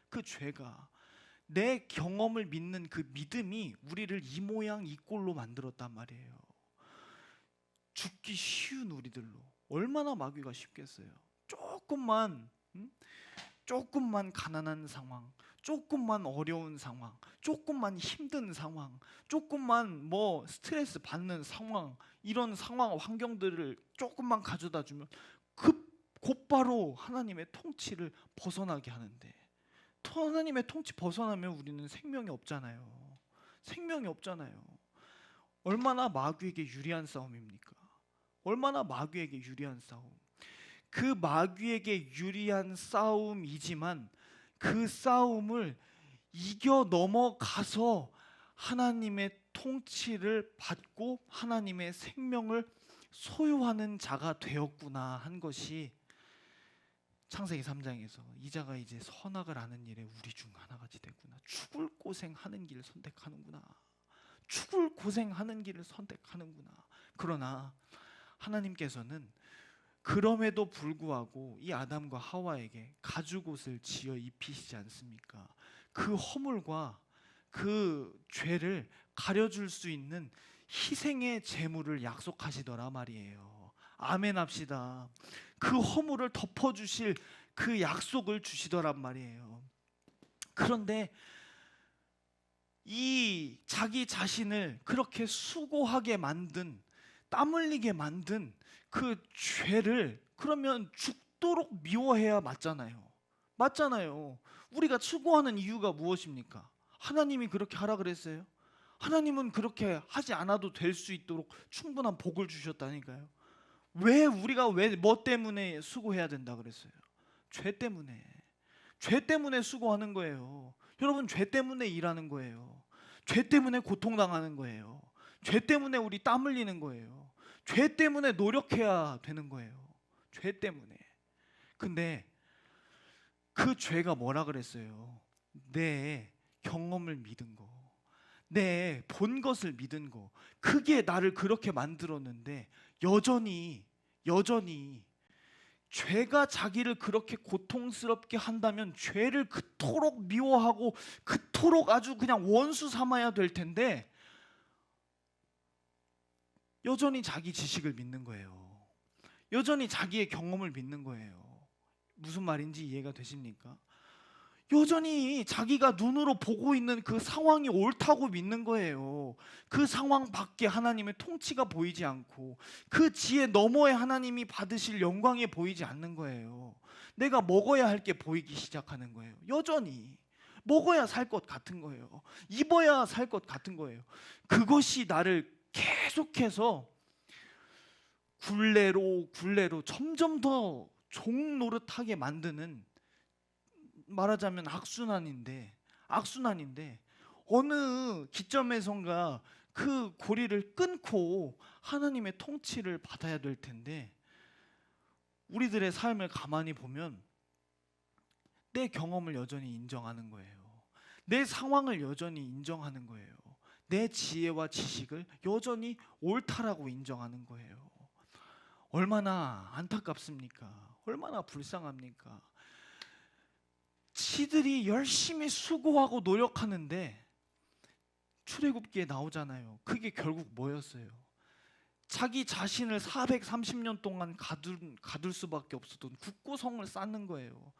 Speaker 1: 그 죄가 내 경험을 믿는 그 믿음이 우리를 이 모양 이 꼴로 만들었단 말이에요. 죽기 쉬운 우리들로 얼마나 마귀가 쉽겠어요. 조금만 가난한 상황, 조금만 어려운 상황, 조금만 힘든 상황, 조금만 뭐 스트레스 받는 상황, 이런 상황 환경들을 조금만 가져다 주면 곧바로 하나님의 통치를 벗어나게 하는데 하나님의 통치 벗어나면 우리는 생명이 없잖아요. 생명이 없잖아요. 얼마나 마귀에게 유리한 싸움입니까? 얼마나 마귀에게 유리한 싸움. 그 마귀에게 유리한 싸움이지만 그 싸움을 이겨 넘어가서 하나님의 통치를 받고 하나님의 생명을 소유하는 자가 되었구나 한 것이 창세기 3장에서 이 자가 이제 선악을 아는 일에 우리 중 하나가 되구나. 죽을 고생하는 길을 선택하는구나. 죽을 고생하는 길을 선택하는구나. 그러나 하나님께서는 그럼에도 불구하고 이 아담과 하와에게 가죽옷을 지어 입히시지 않습니까? 그 허물과 그 죄를 가려줄 수 있는 희생의 제물을 약속하시더라 말이에요. 아멘 합시다. 그 허물을 덮어주실 그 약속을 주시더란 말이에요. 그런데 이 자기 자신을 그렇게 수고하게 만든, 땀 흘리게 만든 그 죄를 그러면 죽도록 미워해야 맞잖아요. 맞잖아요. 우리가 추구하는 이유가 무엇입니까? 하나님이 그렇게 하라 그랬어요? 하나님은 그렇게 하지 않아도 될 수 있도록 충분한 복을 주셨다니까요. 왜 우리가 뭐 때문에 수고해야 된다 그랬어요? 죄 때문에. 죄 때문에 수고하는 거예요. 여러분, 죄 때문에 일하는 거예요. 죄 때문에 고통당하는 거예요. 죄 때문에 우리 땀 흘리는 거예요. 죄 때문에 노력해야 되는 거예요. 죄 때문에. 근데 그 죄가 뭐라 그랬어요? 내 경험을 믿은 거, 내 본 것을 믿은 거, 그게 나를 그렇게 만들었는데 여전히 죄가 자기를 그렇게 고통스럽게 한다면 죄를 그토록 미워하고 그토록 아주 그냥 원수 삼아야 될 텐데 여전히 자기 지식을 믿는 거예요. 여전히 자기의 경험을 믿는 거예요. 무슨 말인지 이해가 되십니까? 여전히 자기가 눈으로 보고 있는 그 상황이 옳다고 믿는 거예요. 그 상황 밖에 하나님의 통치가 보이지 않고 그 지혜 너머에 하나님이 받으실 영광이 보이지 않는 거예요. 내가 먹어야 할 게 보이기 시작하는 거예요. 여전히 먹어야 살 것 같은 거예요. 입어야 살 것 같은 거예요. 그것이 나를 계속해서 굴레로 점점 더 종노릇하게 만드는, 말하자면 악순환인데 어느 기점에선가 그 고리를 끊고 하나님의 통치를 받아야 될 텐데 우리들의 삶을 가만히 보면 내 경험을 여전히 인정하는 거예요. 내 상황을 여전히 인정하는 거예요. 내 지혜와 지식을 여전히 옳다라고 인정하는 거예요. 얼마나 안타깝습니까? 얼마나 불쌍합니까? 지들이 열심히 수고하고 노력하는데 출애굽기에 나오잖아요. 그게 결국 뭐였어요? 자기 자신을 430년 동안 가둘 수밖에 없었던 국고성을 쌓는 거예요.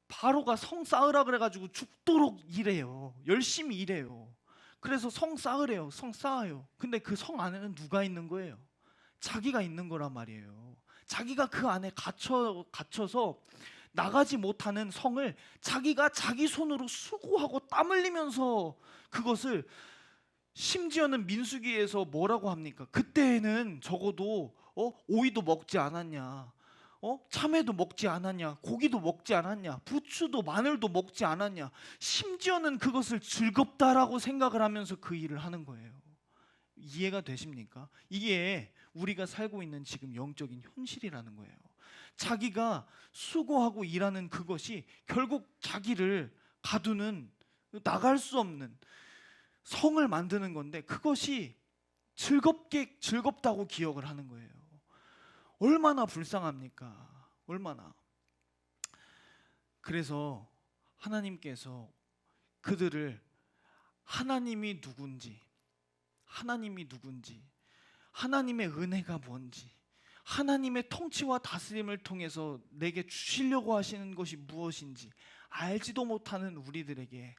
Speaker 1: 바로가 성 쌓으라 그래가지고 죽도록 일해요. 열심히 일해요. 그래서 성 쌓으래요. 성 쌓아요. 근데 그 성 안에는 누가 있는 거예요? 자기가 있는 거란 말이에요. 자기가 그 안에 갇혀서 나가지 못하는 성을 자기가 자기 손으로 수고하고 땀 흘리면서 그것을, 심지어는 민수기에서 뭐라고 합니까? 그때에는 적어도 오이도 먹지 않았냐, 참외도 먹지 않았냐, 고기도 먹지 않았냐, 부추도 마늘도 먹지 않았냐, 심지어는 그것을 즐겁다라고 생각을 하면서 그 일을 하는 거예요. 이해가 되십니까? 이게 우리가 살고 있는 지금 영적인 현실이라는 거예요. 자기가 수고하고 일하는 그것이 결국 자기를 가두는, 나갈 수 없는 성을 만드는 건데 그것이 즐겁다고 기억을 하는 거예요. 얼마나 불쌍합니까? 얼마나. 그래서 하나님께서 그들을 하나님이 누군지, 하나님의 은혜가 뭔지, 하나님의 통치와 다스림을 통해서 내게 주시려고 하시는 것이 무엇인지 알지도 못하는 우리들에게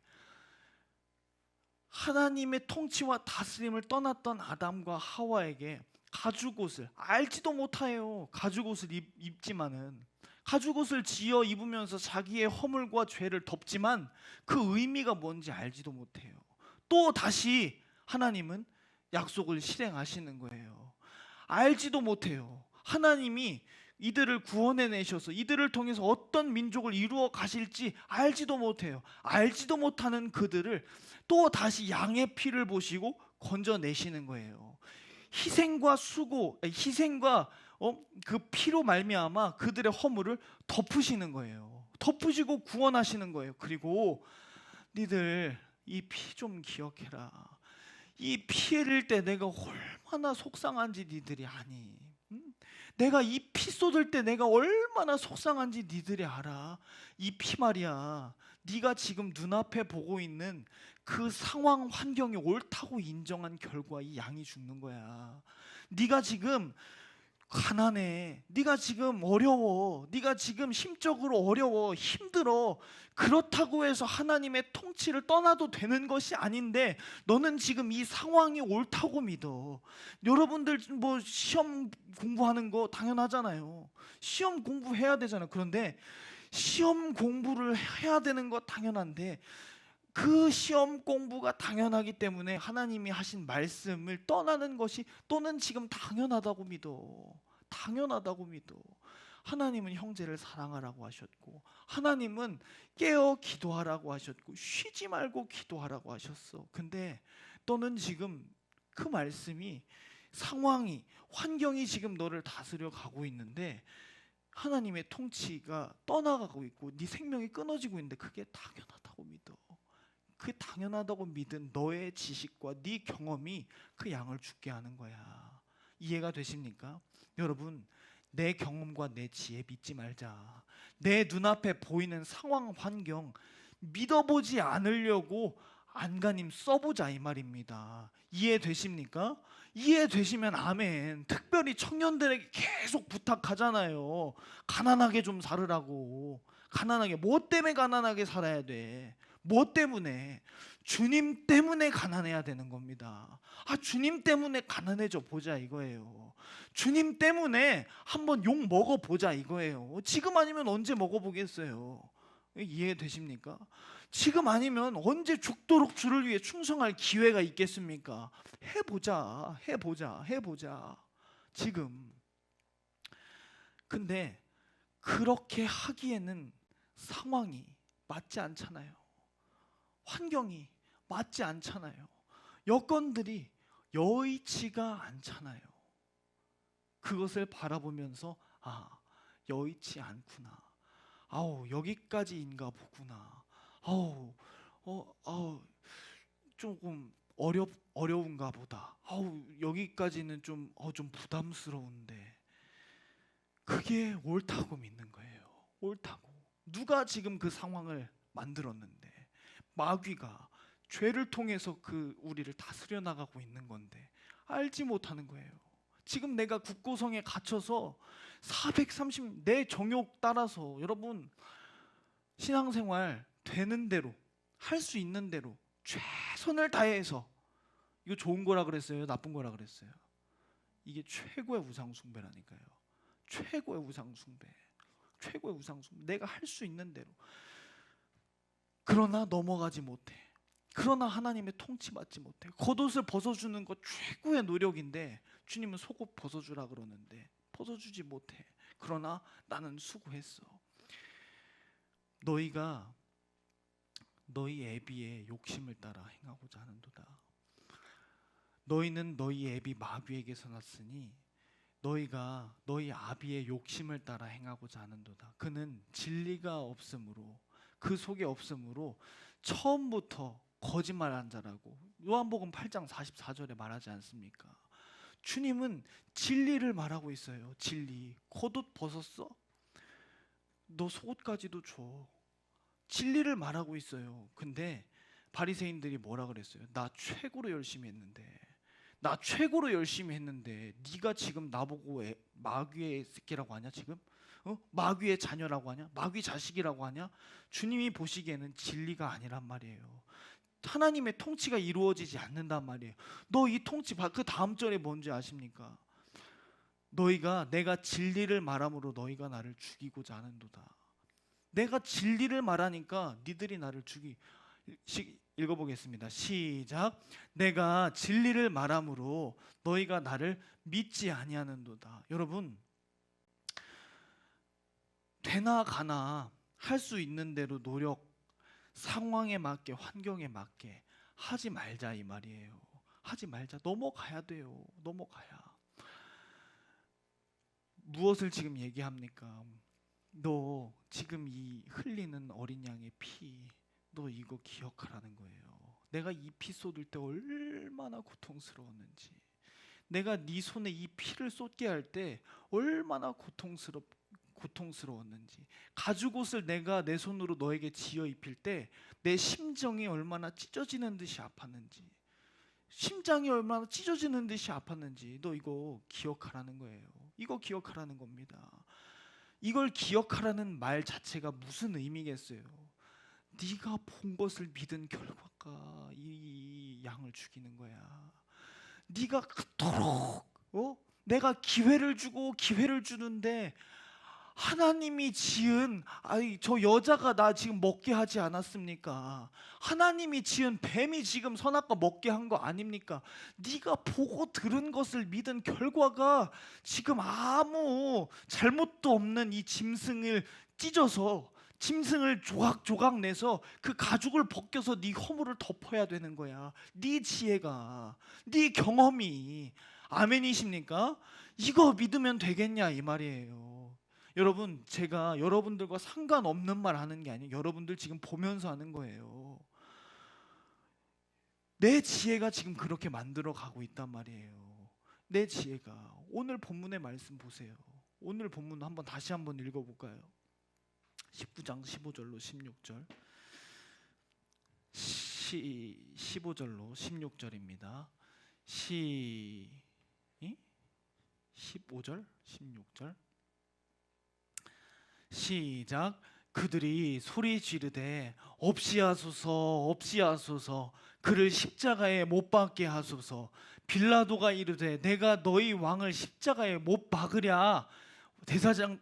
Speaker 1: 하나님의 통치와 다스림을 떠났던 아담과 하와에게 가죽옷을, 알지도 못해요. 가죽옷을 입지만은 가죽옷을 지어 입으면서 자기의 허물과 죄를 덮지만 그 의미가 뭔지 알지도 못해요. 또 다시 하나님은 약속을 실행하시는 거예요. 알지도 못해요. 하나님이 이들을 구원해 내셔서 이들을 통해서 어떤 민족을 이루어 가실지 알지도 못해요. 알지도 못하는 그들을 또 다시 양의 피를 보시고 건져내시는 거예요. 희생과 수고, 희생과 그 피로 말미암아 그들의 허물을 덮으시는 거예요. 덮으시고 구원하시는 거예요. 그리고 니들 이 피 좀 기억해라. 이 피 흘릴 때 내가 얼마나 속상한지 니들이 아니? 응? 내가 이 피 쏟을 때 내가 얼마나 속상한지 니들이 알아? 이 피 말이야. 네가 지금 눈앞에 보고 있는 그 상황 환경이 옳다고 인정한 결과 이 양이 죽는 거야. 네가 지금 가난해. 네가 지금 어려워. 네가 지금 심적으로 어려워. 힘들어. 그렇다고 해서 하나님의 통치를 떠나도 되는 것이 아닌데 너는 지금 이 상황이 옳다고 믿어. 여러분들 뭐 시험 공부하는 거 당연하잖아요. 시험 공부해야 되잖아요. 그런데 시험 공부를 해야 되는 거 당연한데 그 시험 공부가 당연하기 때문에 하나님이 하신 말씀을 떠나는 것이 또는 지금 당연하다고 믿어. 당연하다고 믿어. 하나님은 형제를 사랑하라고 하셨고 하나님은 깨어 기도하라고 하셨고 쉬지 말고 기도하라고 하셨어. 근데 너는 지금 그 말씀이 상황이 환경이 지금 너를 다스려 가고 있는데 하나님의 통치가 떠나가고 있고 네 생명이 끊어지고 있는데 그게 당연하다고 믿어. 그 당연하다고 믿은 너의 지식과 네 경험이 그 양을 죽게 하는 거야. 이해가 되십니까? 여러분, 내 경험과 내 지혜 믿지 말자. 내 눈앞에 보이는 상황 환경 믿어보지 않으려고 안간힘 써보자 이 말입니다. 이해되십니까? 이해되시면 아멘. 특별히 청년들에게 계속 부탁하잖아요. 가난하게 좀 살으라고. 가난하게. 뭐 때문에 가난하게 살아야 돼? 뭐 때문에? 주님 때문에 가난해야 되는 겁니다. 주님 때문에 가난해져 보자 이거예요. 주님 때문에 한번 욕 먹어보자 이거예요. 지금 아니면 언제 먹어보겠어요? 이해되십니까? 지금 아니면 언제 죽도록 주를 위해 충성할 기회가 있겠습니까? 해보자, 해보자, 해보자. 지금. 근데 그렇게 하기에는 상황이 맞지 않잖아요. 환경이 맞지 않잖아요. 여건들이 여의치가 않잖아요. 그것을 바라보면서 여의치 않구나. 여기까지인가 보구나. 조금 어려운가 보다. 여기까지는 좀 부담스러운데. 그게 옳다고 믿는 거예요. 옳다고. 누가 지금 그 상황을 만들었는데 마귀가 죄를 통해서 우리를 다스려 나가고 있는 건데 알지 못하는 거예요. 지금 내가 국고성에 갇혀서 430 내 정욕 따라서 여러분 신앙생활 되는 대로 할 수 있는 대로 최선을 다해서 이거 좋은 거라 그랬어요? 나쁜 거라 그랬어요? 이게 최고의 우상숭배라니까요. 최고의 우상숭배. 최고의 우상숭배. 내가 할 수 있는 대로. 그러나 넘어가지 못해. 그러나 하나님의 통치받지 못해. 겉옷을 벗어주는 것 최고의 노력인데 주님은 속옷 벗어주라 그러는데 벗어주지 못해. 그러나 나는 수고했어. 너희가 너희 애비의 욕심을 따라 행하고자 하는도다. 너희는 너희 애비 마귀에게서 났으니 너희가 너희 아비의 욕심을 따라 행하고자 하는도다. 그는 진리가 없으므로 그 속에 없으므로 처음부터 거짓말한 자라고 요한복음 8장 44절에 말하지 않습니까? 주님은 진리를 말하고 있어요. 진리. 겉옷 벗었어? 너 속옷까지도 줘. 진리를 말하고 있어요. 근데 바리새인들이 뭐라 그랬어요? 나 최고로 열심히 했는데 나 최고로 열심히 했는데 네가 지금 나보고 마귀의 새끼라고 하냐 지금? 마귀의 자녀라고 하냐? 마귀 자식이라고 하냐? 주님이 보시기에는 진리가 아니란 말이에요. 하나님의 통치가 이루어지지 않는단 말이에요. 너 이 통치 그 다음 절에 뭔지 아십니까? 너희가 내가 진리를 말함으로 너희가 나를 죽이고자 하는도다. 내가 진리를 말하니까 니들이 나를 읽어보겠습니다. 시작. 내가 진리를 말함으로 너희가 나를 믿지 아니하는도다. 여러분, 되나 가나 할 수 있는 대로 노력, 상황에 맞게, 환경에 맞게 하지 말자 이 말이에요. 하지 말자. 넘어가야 돼요. 넘어가야. 무엇을 지금 얘기합니까? 너 지금 이 흘리는 어린 양의 피, 너 이거 기억하라는 거예요. 내가 이 피 쏟을 때 얼마나 고통스러웠는지, 내가 네 손에 이 피를 쏟게 할 때 얼마나 고통스러웠는지, 가죽옷을 내가 내 손으로 너에게 지어 입힐 때 내 심정이 얼마나 찢어지는 듯이 아팠는지, 심장이 얼마나 찢어지는 듯이 아팠는지 너 이거 기억하라는 거예요. 이거 기억하라는 겁니다. 이걸 기억하라는 말 자체가 무슨 의미겠어요? 네가 본 것을 믿은 결과가 이 양을 죽이는 거야. 네가 그토록 내가 기회를 주고 기회를 주는데 하나님이 지은 저 여자가 나 지금 먹게 하지 않았습니까? 하나님이 지은 뱀이 지금 선악과 먹게 한 거 아닙니까? 네가 보고 들은 것을 믿은 결과가 지금 아무 잘못도 없는 이 짐승을 찢어서 짐승을 조각조각 내서 그 가죽을 벗겨서 네 허물을 덮어야 되는 거야. 네 지혜가, 네 경험이. 아멘이십니까? 이거 믿으면 되겠냐 이 말이에요. 여러분, 제가 여러분들과 상관없는 말 하는 게 아니에요. 여러분들 지금 보면서 하는 거예요. 내 지혜가 지금 그렇게 만들어 가고 있단 말이에요. 내 지혜가. 오늘 본문의 말씀 보세요. 오늘 본문 다시 한번 읽어볼까요? 19장 15절로 16절 15절로 16절입니다. 15절 16절 시작. 그들이 소리 지르되 없이하소서 없이하소서 그를 십자가에 못 박게 하소서. 빌라도가 이르되 내가 너희 왕을 십자가에 못 박으랴.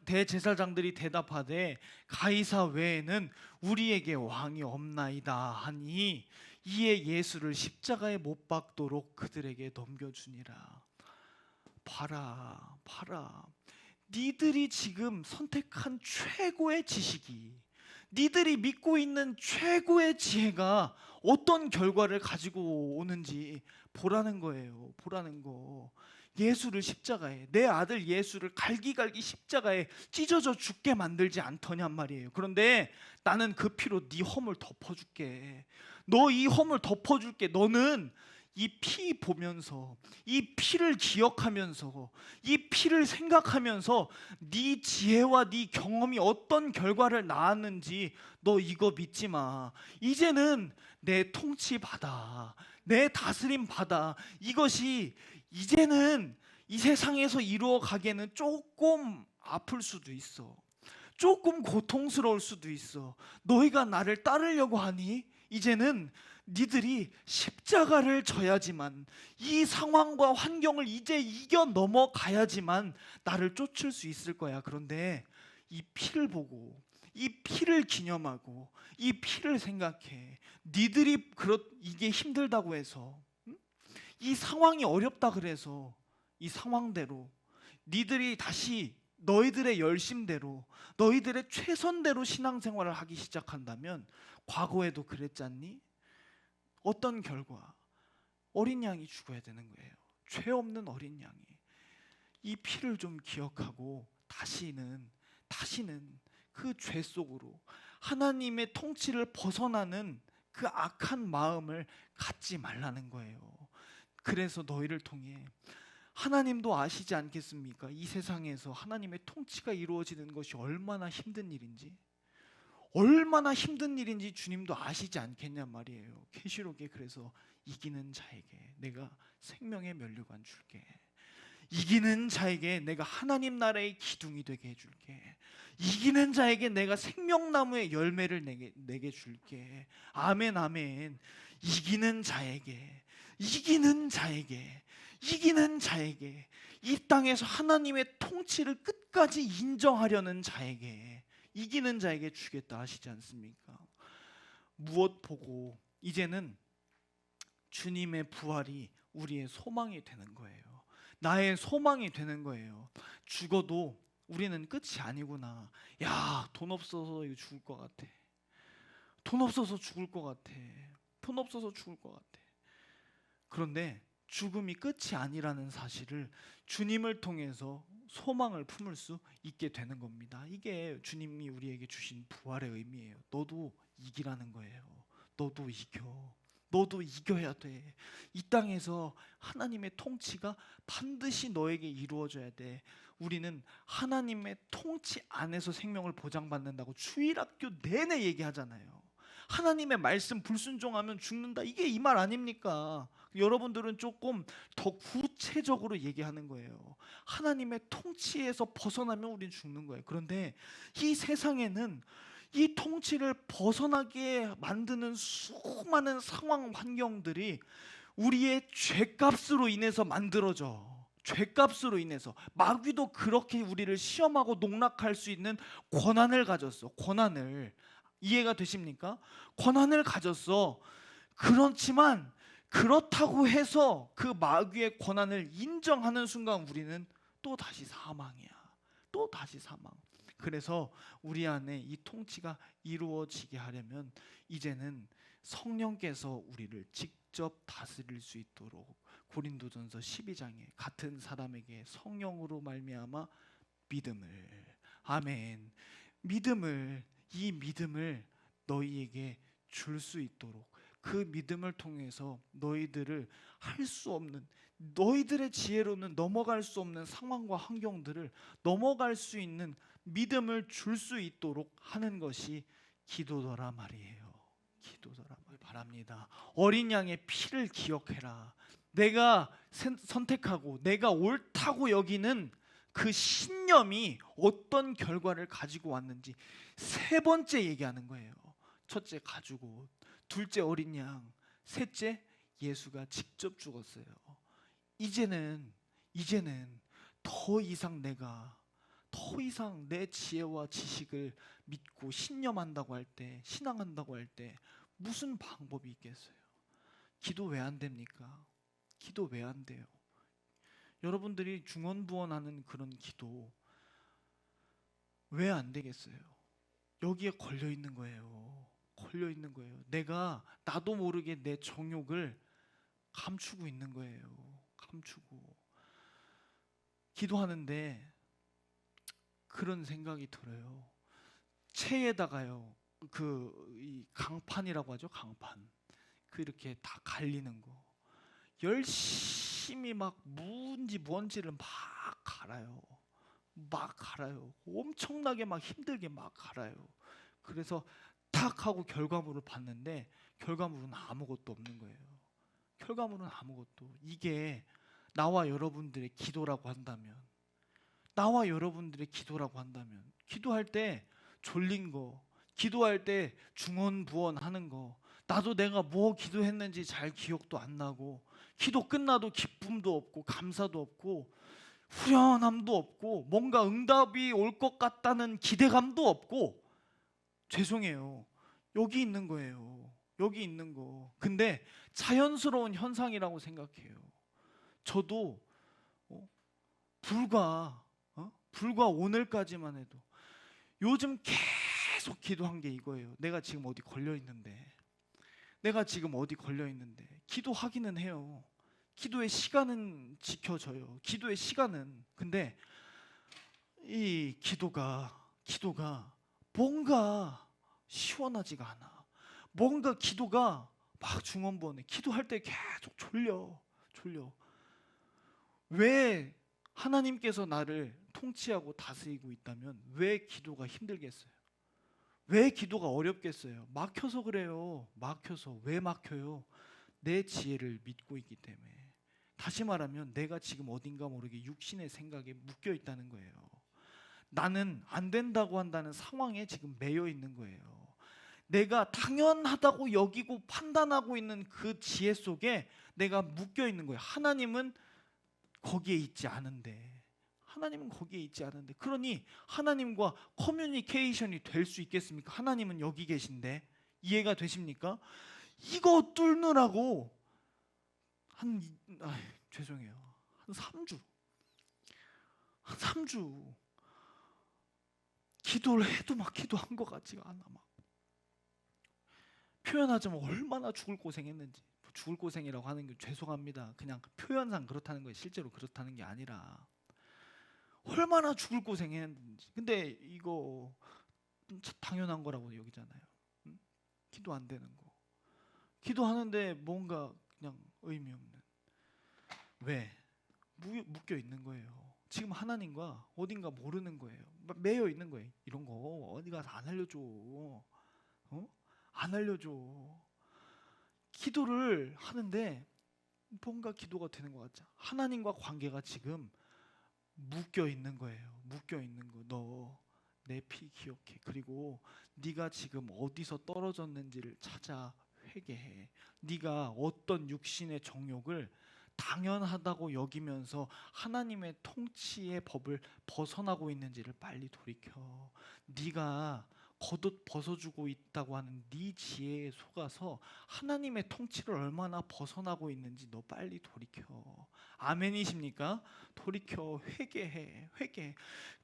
Speaker 1: 대제사장들이 대답하되 가이사 외에는 우리에게 왕이 없나이다 하니 이에 예수를 십자가에 못 박도록 그들에게 넘겨주니라. 봐라. 니들이 지금 선택한 최고의 지식이, 니들이 믿고 있는 최고의 지혜가 어떤 결과를 가지고 오는지 보라는 거예요. 보라는 거. 예수를 십자가에, 내 아들 예수를 갈기갈기 십자가에 찢어져 죽게 만들지 않더냔 말이에요. 그런데 나는 그 피로 네 허물 덮어줄게. 너 이 허물 덮어줄게. 너는 이 피 보면서, 이 피를 기억하면서, 이 피를 생각하면서 네 지혜와 네 경험이 어떤 결과를 낳았는지 너 이거 믿지 마. 이제는 내 통치 받아, 내 다스림 받아. 이것이 이제는 이 세상에서 이루어 가기에는 조금 아플 수도 있어. 조금 고통스러울 수도 있어. 너희가 나를 따르려고 하니 이제는 니들이 십자가를 져야지만, 이 상황과 환경을 이제 이겨 넘어가야지만 나를 쫓을 수 있을 거야. 그런데 이 피를 보고, 이 피를 기념하고, 이 피를 생각해. 니들이 이게 힘들다고 해서, 이 상황이 어렵다 그래서 이 상황대로 니들이 다시 너희들의 열심대로, 너희들의 최선대로 신앙생활을 하기 시작한다면, 과거에도 그랬잖니? 어떤 결과? 어린 양이 죽어야 되는 거예요. 죄 없는 어린 양이. 이 피를 좀 기억하고 다시는 그 죄 속으로 하나님의 통치를 벗어나는 그 악한 마음을 갖지 말라는 거예요. 그래서 너희를 통해 하나님도 아시지 않겠습니까? 이 세상에서 하나님의 통치가 이루어지는 것이 얼마나 힘든 일인지, 얼마나 힘든 일인지 주님도 아시지 않겠냔 말이에요. 계시록에 그래서 이기는 자에게 내가 생명의 면류관 줄게. 이기는 자에게 내가 하나님 나라의 기둥이 되게 해줄게. 이기는 자에게 내가 생명나무의 열매를 내게 줄게. 아멘 아멘. 이기는 자에게 이기는 자에게, 이 땅에서 하나님의 통치를 끝까지 인정하려는 자에게, 이기는 자에게 주겠다 하시지 않습니까? 무엇 보고 이제는 주님의 부활이 우리의 소망이 되는 거예요. 나의 소망이 되는 거예요. 죽어도 우리는 끝이 아니구나. 야, 돈 없어서 이거 죽을 것 같아. 돈 없어서 죽을 것 같아. 돈 없어서 죽을 것 같아. 그런데 죽음이 끝이 아니라는 사실을 주님을 통해서 소망을 품을 수 있게 되는 겁니다. 이게 주님이 우리에게 주신 부활의 의미예요. 너도 이기라는 거예요. 너도 이겨. 너도 이겨야 돼. 이 땅에서 하나님의 통치가 반드시 너에게 이루어져야 돼. 우리는 하나님의 통치 안에서 생명을 보장받는다고 주일학교 내내 얘기하잖아요. 하나님의 말씀 불순종하면 죽는다. 이게 이 말 아닙니까? 여러분들은 조금 더 구체적으로 얘기하는 거예요. 하나님의 통치에서 벗어나면 우린 죽는 거예요. 그런데 이 세상에는 이 통치를 벗어나게 만드는 수많은 상황 환경들이 우리의 죄값으로 인해서 만들어져. 죄값으로 인해서. 마귀도 그렇게 우리를 시험하고 농락할 수 있는 권한을 가졌어. 권한을. 이해가 되십니까? 권한을 가졌어. 그렇지만 그렇다고 해서 그 마귀의 권한을 인정하는 순간 우리는 또 다시 사망이야. 또 다시 사망. 그래서 우리 안에 이 통치가 이루어지게 하려면 이제는 성령께서 우리를 직접 다스릴 수 있도록 고린도전서 12장에 같은 사람에게 성령으로 말미암아 믿음을, 아멘, 믿음을, 이 믿음을 너희에게 줄 수 있도록, 그 믿음을 통해서 너희들을 할 수 없는, 너희들의 지혜로는 넘어갈 수 없는 상황과 환경들을 넘어갈 수 있는 믿음을 줄 수 있도록 하는 것이 기도더라 말이에요. 기도더라 말 바랍니다. 어린 양의 피를 기억해라. 내가 선택하고 내가 옳다고 여기는 그 신념이 어떤 결과를 가지고 왔는지 세 번째 얘기하는 거예요. 첫째 가죽옷, 둘째 어린 양, 셋째 예수가 직접 죽었어요. 이제는 더 이상 내 지혜와 지식을 믿고 신념한다고 할 때, 신앙한다고 할 때 무슨 방법이 있겠어요? 기도 왜 안 됩니까? 기도 왜 안 돼요? 여러분들이 중언부언하는 그런 기도 왜 안 되겠어요? 여기에 걸려 있는 거예요. 걸려 있는 거예요. 내가 나도 모르게 내 정욕을 감추고 있는 거예요. 감추고 기도하는데 그런 생각이 들어요. 체에다가요, 이 강판이라고 하죠. 강판. 그 이렇게 다 갈리는 거. 열심히 막 뭔지를 막 갈아요. 막 갈아요. 엄청나게 막 힘들게 막 갈아요. 그래서 탁 하고 결과물을 봤는데 결과물은 아무것도 없는 거예요. 결과물은 아무것도. 이게 나와 여러분들의 기도라고 한다면, 나와 여러분들의 기도라고 한다면, 기도할 때 졸린 거, 기도할 때 중언부언하는 거, 나도 내가 뭐 기도했는지 잘 기억도 안 나고, 기도 끝나도 기쁨도 없고 감사도 없고 후련함도 없고 뭔가 응답이 올 것 같다는 기대감도 없고, 죄송해요. 여기 있는 거예요. 여기 있는 거. 근데 자연스러운 현상이라고 생각해요. 저도 불과 오늘까지만 해도 요즘 계속 기도한 게 이거예요. 내가 지금 어디 걸려 있는데, 기도하기는 해요. 기도의 시간은 지켜져요. 기도의 시간은. 근데 이 기도가 뭔가 시원하지가 않아. 뭔가 기도가 막 중언부언해. 기도할 때 계속 졸려. 왜 하나님께서 나를 통치하고 다스리고 있다면 왜 기도가 힘들겠어요? 왜 기도가 어렵겠어요? 막혀서 그래요. 막혀서. 왜 막혀요? 내 지혜를 믿고 있기 때문에. 다시 말하면 내가 지금 어딘가 모르게 육신의 생각에 묶여 있다는 거예요. 나는 안 된다고 한다는 상황에 지금 매여 있는 거예요. 내가 당연하다고 여기고 판단하고 있는 그 지혜 속에 내가 묶여 있는 거예요. 하나님은 거기에 있지 않은데, 하나님은 거기에 있지 않은데, 그러니 하나님과 커뮤니케이션이 될 수 있겠습니까? 하나님은 여기 계신데. 이해가 되십니까? 이거 뚫느라고 한 죄송해요. 한 3주. 한 3주 기도를 해도 막 기도한 것 같지가 않아. 막 표현하자면 얼마나 죽을 고생했는지. 죽을 고생이라고 하는 게 죄송합니다. 그냥 표현상 그렇다는 거예요. 실제로 그렇다는 게 아니라 얼마나 죽을 고생했는지. 근데 이거 당연한 거라고 여기잖아요. 응? 기도 안 되는 거. 기도하는데 뭔가 그냥 의미 없는. 왜? 묶여 있는 거예요. 지금 하나님과 어딘가 모르는 거예요. 매여 있는 거예요. 이런 거 어디 가서 안 알려줘. 안 알려줘. 기도를 하는데 뭔가 기도가 되는 것 같죠. 하나님과 관계가 지금 묶여 있는 거예요. 묶여 있는 거. 너 내 피 기억해. 그리고 네가 지금 어디서 떨어졌는지를 찾아 회개해. 네가 어떤 육신의 정욕을 당연하다고 여기면서 하나님의 통치의 법을 벗어나고 있는지를 빨리 돌이켜. 네가 겉옷 벗어주고 있다고 하는 네 지혜에 속아서 하나님의 통치를 얼마나 벗어나고 있는지 너 빨리 돌이켜. 아멘이십니까? 돌이켜. 회개해. 회개.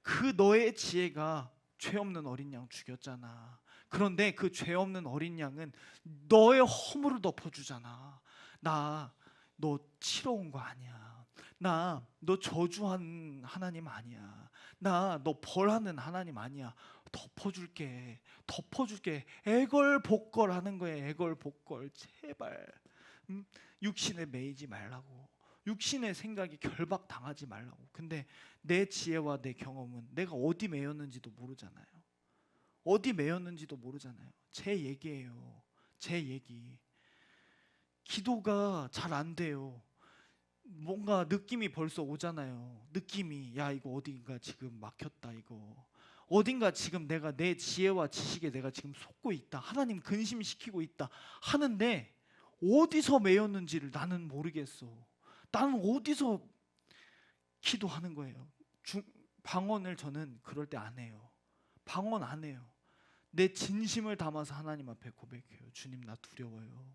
Speaker 1: 그 너의 지혜가 죄 없는 어린 양 죽였잖아. 그런데 그 죄 없는 어린 양은 너의 허물을 덮어주잖아. 너 치러 온 거 아니야. 너 저주한 하나님 아니야. 너 벌하는 하나님 아니야. 덮어줄게. 덮어줄게. 애걸복걸 하는 거예요. 애걸복걸. 제발. 육신에 매이지 말라고. 육신의 생각이 결박당하지 말라고. 근데 내 지혜와 내 경험은 내가 어디 매였는지도 모르잖아요. 어디 매였는지도 모르잖아요. 제 얘기예요. 제 얘기. 기도가 잘 안 돼요. 뭔가 느낌이 벌써 오잖아요. 느낌이 야 이거 어딘가 지금 막혔다 이거. 어딘가 지금 내가 내 지혜와 지식에 내가 지금 속고 있다. 하나님 근심시키고 있다. 하는데 어디서 매였는지를 나는 모르겠어. 나는 어디서 기도하는 거예요. 방언을 저는 그럴 때 안 해요. 방언 안 해요. 내 진심을 담아서 하나님 앞에 고백해요. 주님 나 두려워요.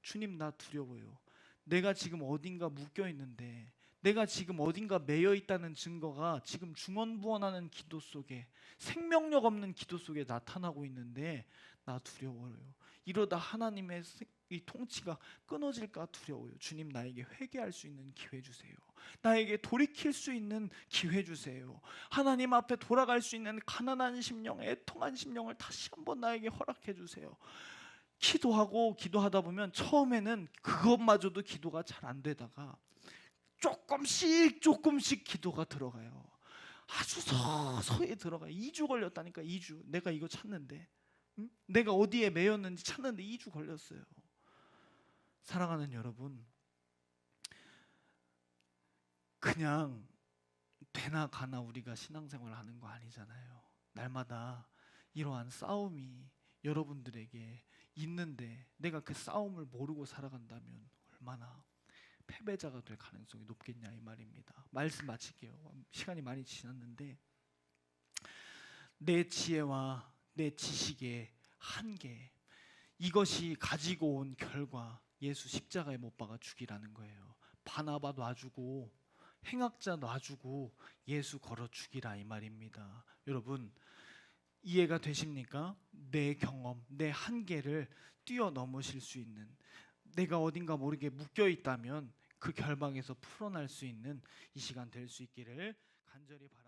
Speaker 1: 주님 나 두려워요. 내가 지금 어딘가 묶여 있는데, 내가 지금 어딘가 매여 있다는 증거가 지금 중언부언하는 기도 속에, 생명력 없는 기도 속에 나타나고 있는데 나 두려워요. 이러다 하나님의 이 통치가 끊어질까 두려워요. 주님 나에게 회개할 수 있는 기회 주세요. 나에게 돌이킬 수 있는 기회 주세요. 하나님 앞에 돌아갈 수 있는 가난한 심령, 애통한 심령을 다시 한번 나에게 허락해 주세요. 기도하고 기도하다 보면 처음에는 그것마저도 기도가 잘 안 되다가 조금씩 기도가 들어가요. 아주 서서히 들어가요. 2주 걸렸다니까. 2주. 내가 이거 찾는데, 내가 어디에 매였는지 찾는데 2주 걸렸어요. 사랑하는 여러분, 그냥 되나 가나 우리가 신앙생활을 하는 거 아니잖아요. 날마다 이러한 싸움이 여러분들에게 있는데 내가 그 싸움을 모르고 살아간다면 얼마나 패배자가 될 가능성이 높겠냐 이 말입니다. 말씀 마칠게요. 시간이 많이 지났는데, 내 지혜와 내 지식의 한계, 이것이 가지고 온 결과 예수 십자가에 못 박아 죽이라는 거예요. 바나바 놔주고 행악자 놔주고 예수 걸어 죽이라 이 말입니다. 여러분 이해가 되십니까? 내 경험, 내 한계를 뛰어넘으실 수 있는, 내가 어딘가 모르게 묶여 있다면 그 결박에서 풀어날 수 있는 이 시간 될 수 있기를 간절히 바랍니다.